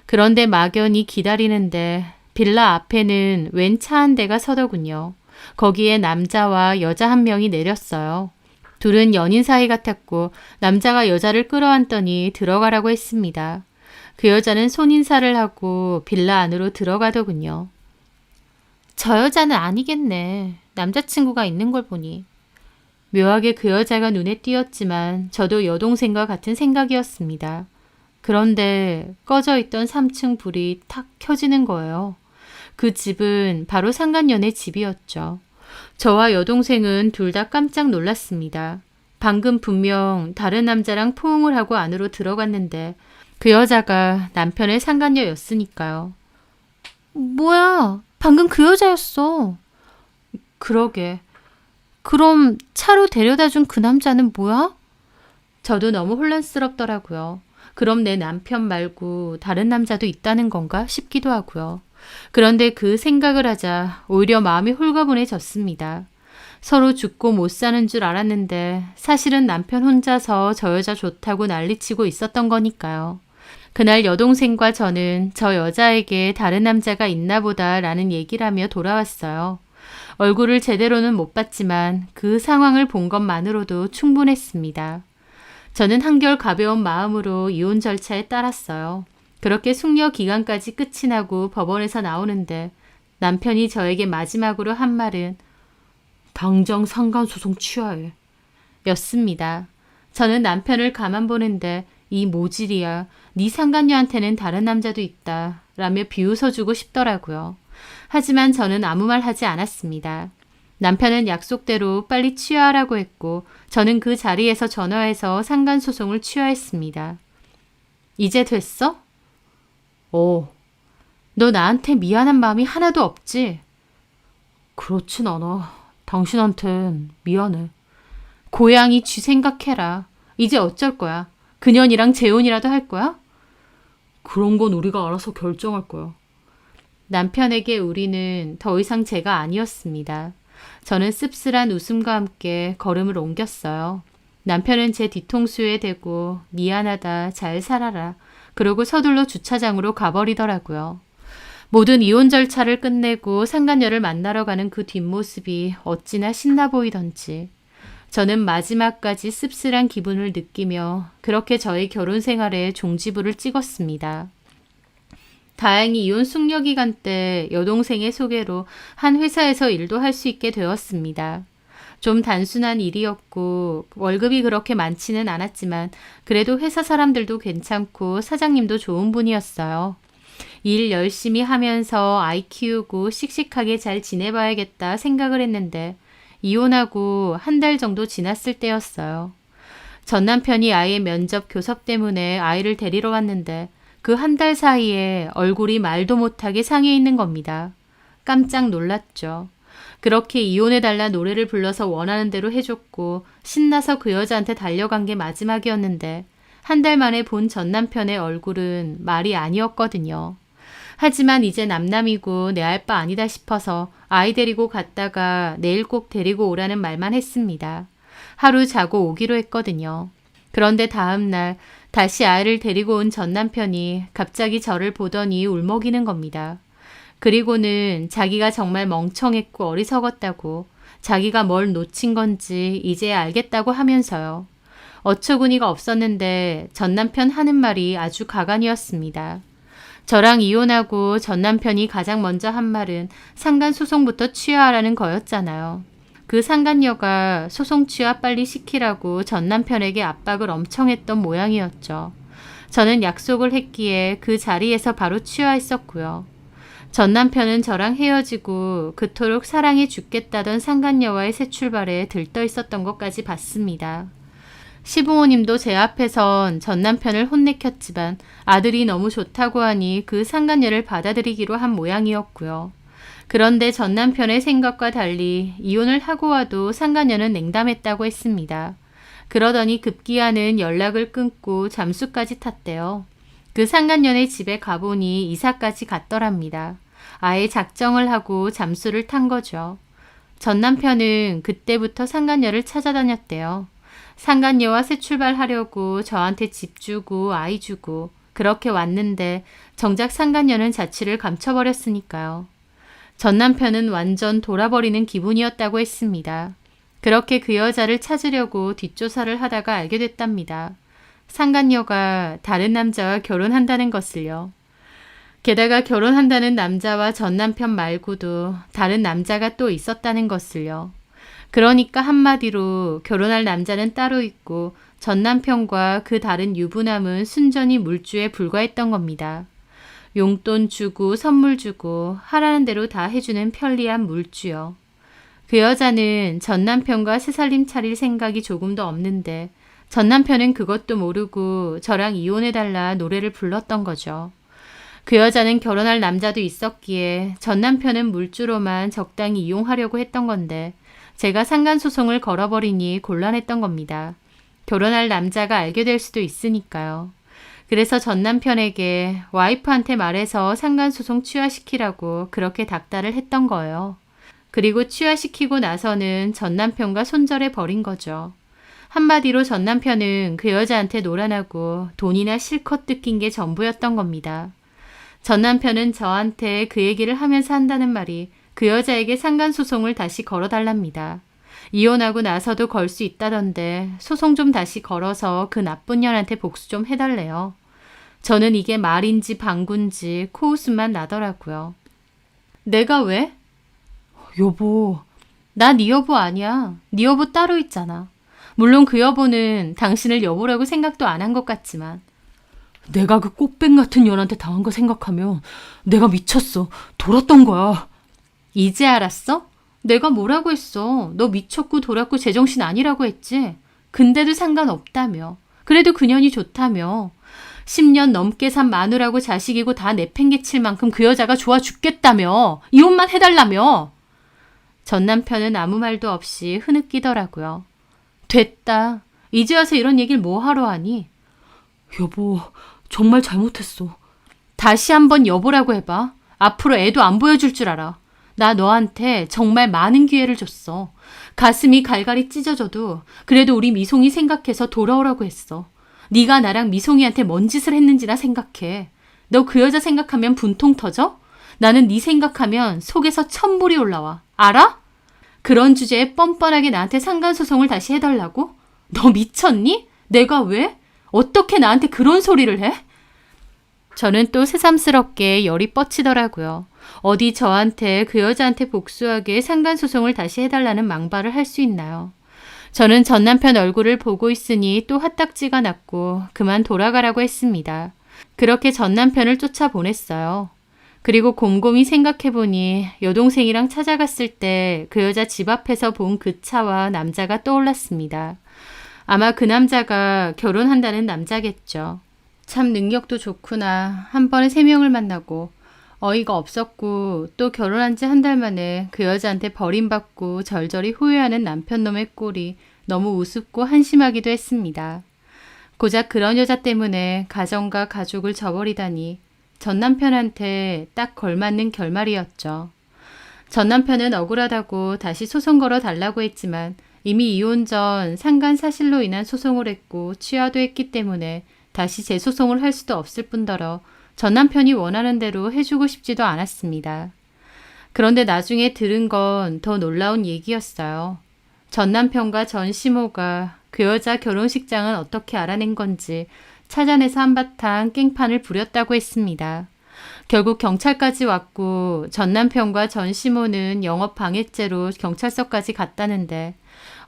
그런데 막연히 기다리는데 빌라 앞에는 웬 차 한 대가 서더군요. 거기에 남자와 여자 한 명이 내렸어요. 둘은 연인 사이 같았고 남자가 여자를 끌어안더니 들어가라고 했습니다. 그 여자는 손인사를 하고 빌라 안으로 들어가더군요. 저 여자는 아니겠네. 남자친구가 있는 걸 보니. 묘하게 그 여자가 눈에 띄었지만 저도 여동생과 같은 생각이었습니다. 그런데 꺼져 있던 3층 불이 탁 켜지는 거예요. 그 집은 바로 상간녀네 집이었죠. 저와 여동생은 둘 다 깜짝 놀랐습니다. 방금 분명 다른 남자랑 포옹을 하고 안으로 들어갔는데 그 여자가 남편의 상간녀였으니까요. 뭐야, 방금 그 여자였어. 그러게. 그럼 차로 데려다 준 그 남자는 뭐야? 저도 너무 혼란스럽더라고요. 그럼 내 남편 말고 다른 남자도 있다는 건가 싶기도 하고요. 그런데 그 생각을 하자 오히려 마음이 홀가분해졌습니다. 서로 죽고 못 사는 줄 알았는데 사실은 남편 혼자서 저 여자 좋다고 난리치고 있었던 거니까요. 그날 여동생과 저는 저 여자에게 다른 남자가 있나 보다라는 얘기를 하며 돌아왔어요. 얼굴을 제대로는 못 봤지만 그 상황을 본 것만으로도 충분했습니다. 저는 한결 가벼운 마음으로 이혼 절차에 따랐어요. 그렇게 숙려 기간까지 끝이 나고 법원에서 나오는데 남편이 저에게 마지막으로 한 말은 당장 상간소송 취하해 였습니다. 저는 남편을 가만 보는데 이 모질이야, 네 상간녀한테는 다른 남자도 있다 라며 비웃어주고 싶더라고요. 하지만 저는 아무 말 하지 않았습니다. 남편은 약속대로 빨리 취하하라고 했고 저는 그 자리에서 전화해서 상간소송을 취하했습니다. 이제 됐어? 너 나한테 미안한 마음이 하나도 없지? 그렇진 않아. 당신한텐 미안해. 고양이 쥐 생각해라. 이제 어쩔 거야? 그년이랑 재혼이라도 할 거야? 그런 건 우리가 알아서 결정할 거야. 남편에게 우리는 더 이상 제가 아니었습니다. 저는 씁쓸한 웃음과 함께 걸음을 옮겼어요. 남편은 제 뒤통수에 대고 미안하다, 잘 살아라. 그러고 서둘러 주차장으로 가버리더라고요. 모든 이혼 절차를 끝내고 상간녀를 만나러 가는 그 뒷모습이 어찌나 신나 보이던지. 저는 마지막까지 씁쓸한 기분을 느끼며 그렇게 저의 결혼 생활에 종지부를 찍었습니다. 다행히 이혼 숙려 기간 때 여동생의 소개로 한 회사에서 일도 할 수 있게 되었습니다. 좀 단순한 일이었고 월급이 그렇게 많지는 않았지만 그래도 회사 사람들도 괜찮고 사장님도 좋은 분이었어요. 일 열심히 하면서 아이 키우고 씩씩하게 잘 지내봐야겠다 생각을 했는데 이혼하고 한 달 정도 지났을 때였어요. 전 남편이 아이의 면접 교섭 때문에 아이를 데리러 왔는데 그 한 달 사이에 얼굴이 말도 못하게 상해 있는 겁니다. 깜짝 놀랐죠. 그렇게 이혼해달라 노래를 불러서 원하는 대로 해줬고 신나서 그 여자한테 달려간 게 마지막이었는데 한 달 만에 본 전 남편의 얼굴은 말이 아니었거든요. 하지만 이제 남남이고 내 알 바 아니다 싶어서 아이 데리고 갔다가 내일 꼭 데리고 오라는 말만 했습니다. 하루 자고 오기로 했거든요. 그런데 다음 날 다시 아이를 데리고 온 전 남편이 갑자기 저를 보더니 울먹이는 겁니다. 그리고는 자기가 정말 멍청했고 어리석었다고 자기가 뭘 놓친 건지 이제 알겠다고 하면서요. 어처구니가 없었는데 전 남편 하는 말이 아주 가관이었습니다. 저랑 이혼하고 전 남편이 가장 먼저 한 말은 상간 소송부터 취하하라는 거였잖아요. 그 상간녀가 소송 취하 빨리 시키라고 전 남편에게 압박을 엄청 했던 모양이었죠. 저는 약속을 했기에 그 자리에서 바로 취하했었고요. 전 남편은 저랑 헤어지고 그토록 사랑해 죽겠다던 상간녀와의 새 출발에 들떠 있었던 것까지 봤습니다. 시부모님도 제 앞에선 전 남편을 혼내켰지만 아들이 너무 좋다고 하니 그 상간녀를 받아들이기로 한 모양이었고요. 그런데 전 남편의 생각과 달리 이혼을 하고 와도 상간녀는 냉담했다고 했습니다. 그러더니 급기야는 연락을 끊고 잠수까지 탔대요. 그 상간녀네 집에 가보니 이사까지 갔더랍니다. 아예 작정을 하고 잠수를 탄 거죠. 전 남편은 그때부터 상간녀를 찾아다녔대요. 상간녀와 새 출발하려고 저한테 집 주고 아이 주고 그렇게 왔는데 정작 상간녀는 자취를 감춰버렸으니까요. 전 남편은 완전 돌아버리는 기분이었다고 했습니다. 그렇게 그 여자를 찾으려고 뒷조사를 하다가 알게 됐답니다. 상간녀가 다른 남자와 결혼한다는 것을요. 게다가 결혼한다는 남자와 전 남편 말고도 다른 남자가 또 있었다는 것을요. 그러니까 한마디로 결혼할 남자는 따로 있고 전 남편과 그 다른 유부남은 순전히 물주에 불과했던 겁니다. 용돈 주고 선물 주고 하라는 대로 다 해주는 편리한 물주요. 그 여자는 전 남편과 새살림 차릴 생각이 조금도 없는데 전 남편은 그것도 모르고 저랑 이혼해달라 노래를 불렀던 거죠. 그 여자는 결혼할 남자도 있었기에 전 남편은 물주로만 적당히 이용하려고 했던 건데 제가 상간소송을 걸어버리니 곤란했던 겁니다. 결혼할 남자가 알게 될 수도 있으니까요. 그래서 전 남편에게 와이프한테 말해서 상간소송 취하시키라고 그렇게 닥달을 했던 거예요. 그리고 취하시키고 나서는 전 남편과 손절해 버린 거죠. 한마디로 전 남편은 그 여자한테 노란하고 돈이나 실컷 뜯긴 게 전부였던 겁니다. 전 남편은 저한테 그 얘기를 하면서 한다는 말이 그 여자에게 상간소송을 다시 걸어달랍니다. 이혼하고 나서도 걸 수 있다던데 소송 좀 다시 걸어서 그 나쁜 년한테 복수 좀 해달래요. 저는 이게 말인지 방구인지 코웃음만 나더라고요. 내가 왜? 여보, 나 네 여보 아니야. 네 여보 따로 있잖아. 물론 그 여보는 당신을 여보라고 생각도 안 한 것 같지만 내가 그 꽃뱀 같은 년한테 당한 거 생각하면 내가 미쳤어. 돌았던 거야. 이제 알았어? 내가 뭐라고 했어. 너 미쳤고 돌았고 제정신 아니라고 했지. 근데도 상관없다며. 그래도 그년이 좋다며. 10년 넘게 산 마누라고 자식이고 다 내팽개칠 만큼 그 여자가 좋아 죽겠다며. 이혼만 해달라며. 전 남편은 아무 말도 없이 흐느끼더라고요. 됐다. 이제 와서 이런 얘기를 뭐하러 하니? 여보, 정말 잘못했어. 다시 한번 여보라고 해봐. 앞으로 애도 안 보여줄 줄 알아. 나 너한테 정말 많은 기회를 줬어. 가슴이 갈갈이 찢어져도 그래도 우리 미송이 생각해서 돌아오라고 했어. 네가 나랑 미송이한테 뭔 짓을 했는지나 생각해. 너 그 여자 생각하면 분통 터져? 나는 네 생각하면 속에서 천불이 올라와. 알아? 그런 주제에 뻔뻔하게 나한테 상간소송을 다시 해달라고? 너 미쳤니? 내가 왜? 어떻게 나한테 그런 소리를 해? 저는 또 새삼스럽게 열이 뻗치더라고요. 어디 저한테 그 여자한테 복수하게 상간소송을 다시 해달라는 망발을 할 수 있나요? 저는 전 남편 얼굴을 보고 있으니 또 핫딱지가 났고 그만 돌아가라고 했습니다. 그렇게 전 남편을 쫓아보냈어요. 그리고 곰곰이 생각해보니 여동생이랑 찾아갔을 때 그 여자 집 앞에서 본 그 차와 남자가 떠올랐습니다. 아마 그 남자가 결혼한다는 남자겠죠. 참 능력도 좋구나. 한 번에 3명을 만나고 어이가 없었고 또 결혼한 지 한 달 만에 그 여자한테 버림받고 절절히 후회하는 남편놈의 꼴이 너무 우습고 한심하기도 했습니다. 고작 그런 여자 때문에 가정과 가족을 저버리다니 전 남편한테 딱 걸맞는 결말이었죠. 전 남편은 억울하다고 다시 소송 걸어 달라고 했지만 이미 이혼 전 상간 사실로 인한 소송을 했고 취하도 했기 때문에 다시 재소송을 할 수도 없을 뿐더러 전 남편이 원하는 대로 해주고 싶지도 않았습니다. 그런데 나중에 들은 건 더 놀라운 얘기였어요. 전 남편과 전 시모가 그 여자 결혼식장은 어떻게 알아낸 건지 찾아내서 한바탕 깽판을 부렸다고 했습니다. 결국 경찰까지 왔고 전 남편과 전 시모는 영업 방해죄로 경찰서까지 갔다는데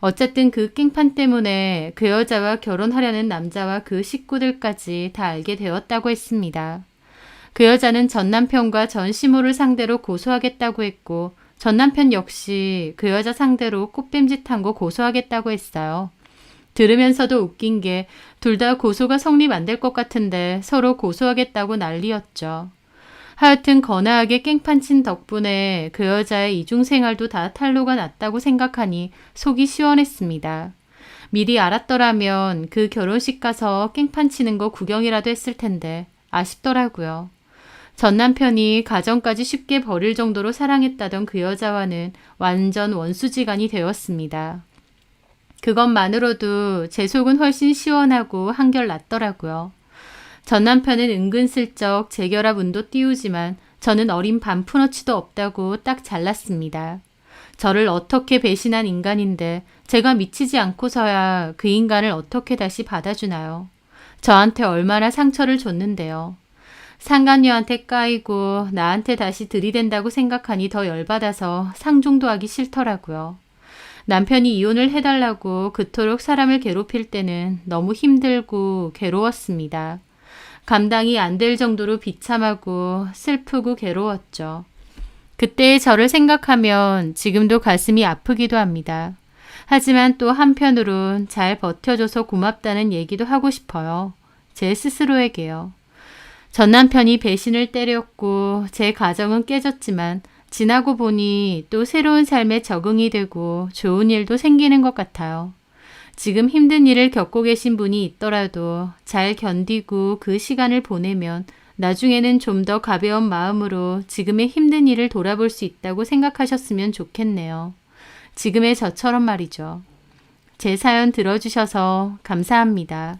어쨌든 그 깽판 때문에 그 여자와 결혼하려는 남자와 그 식구들까지 다 알게 되었다고 했습니다. 그 여자는 전 남편과 전 시모를 상대로 고소하겠다고 했고 전 남편 역시 그 여자 상대로 꽃뱀짓한 거 고소하겠다고 했어요. 들으면서도 웃긴 게 둘 다 고소가 성립 안 될 것 같은데 서로 고소하겠다고 난리였죠. 하여튼 거나하게 깽판 친 덕분에 그 여자의 이중생활도 다 탄로가 났다고 생각하니 속이 시원했습니다. 미리 알았더라면 그 결혼식 가서 깽판 치는 거 구경이라도 했을 텐데 아쉽더라고요. 전 남편이 가정까지 쉽게 버릴 정도로 사랑했다던 그 여자와는 완전 원수지간이 되었습니다. 그것만으로도 제 속은 훨씬 시원하고 한결 낫더라고요. 전 남편은 은근슬쩍 재결합 운도 띄우지만 저는 어린 반푼어치도 없다고 딱 잘랐습니다. 저를 어떻게 배신한 인간인데 제가 미치지 않고서야 그 인간을 어떻게 다시 받아주나요? 저한테 얼마나 상처를 줬는데요. 상간녀한테 까이고 나한테 다시 들이댄다고 생각하니 더 열받아서 상종도 하기 싫더라고요. 남편이 이혼을 해달라고 그토록 사람을 괴롭힐 때는 너무 힘들고 괴로웠습니다. 감당이 안 될 정도로 비참하고 슬프고 괴로웠죠. 그때의 저를 생각하면 지금도 가슴이 아프기도 합니다. 하지만 또 한편으론 잘 버텨줘서 고맙다는 얘기도 하고 싶어요. 제 스스로에게요. 전 남편이 배신을 때렸고 제 가정은 깨졌지만 지나고 보니 또 새로운 삶에 적응이 되고 좋은 일도 생기는 것 같아요. 지금 힘든 일을 겪고 계신 분이 있더라도 잘 견디고 그 시간을 보내면 나중에는 좀 더 가벼운 마음으로 지금의 힘든 일을 돌아볼 수 있다고 생각하셨으면 좋겠네요. 지금의 저처럼 말이죠. 제 사연 들어주셔서 감사합니다.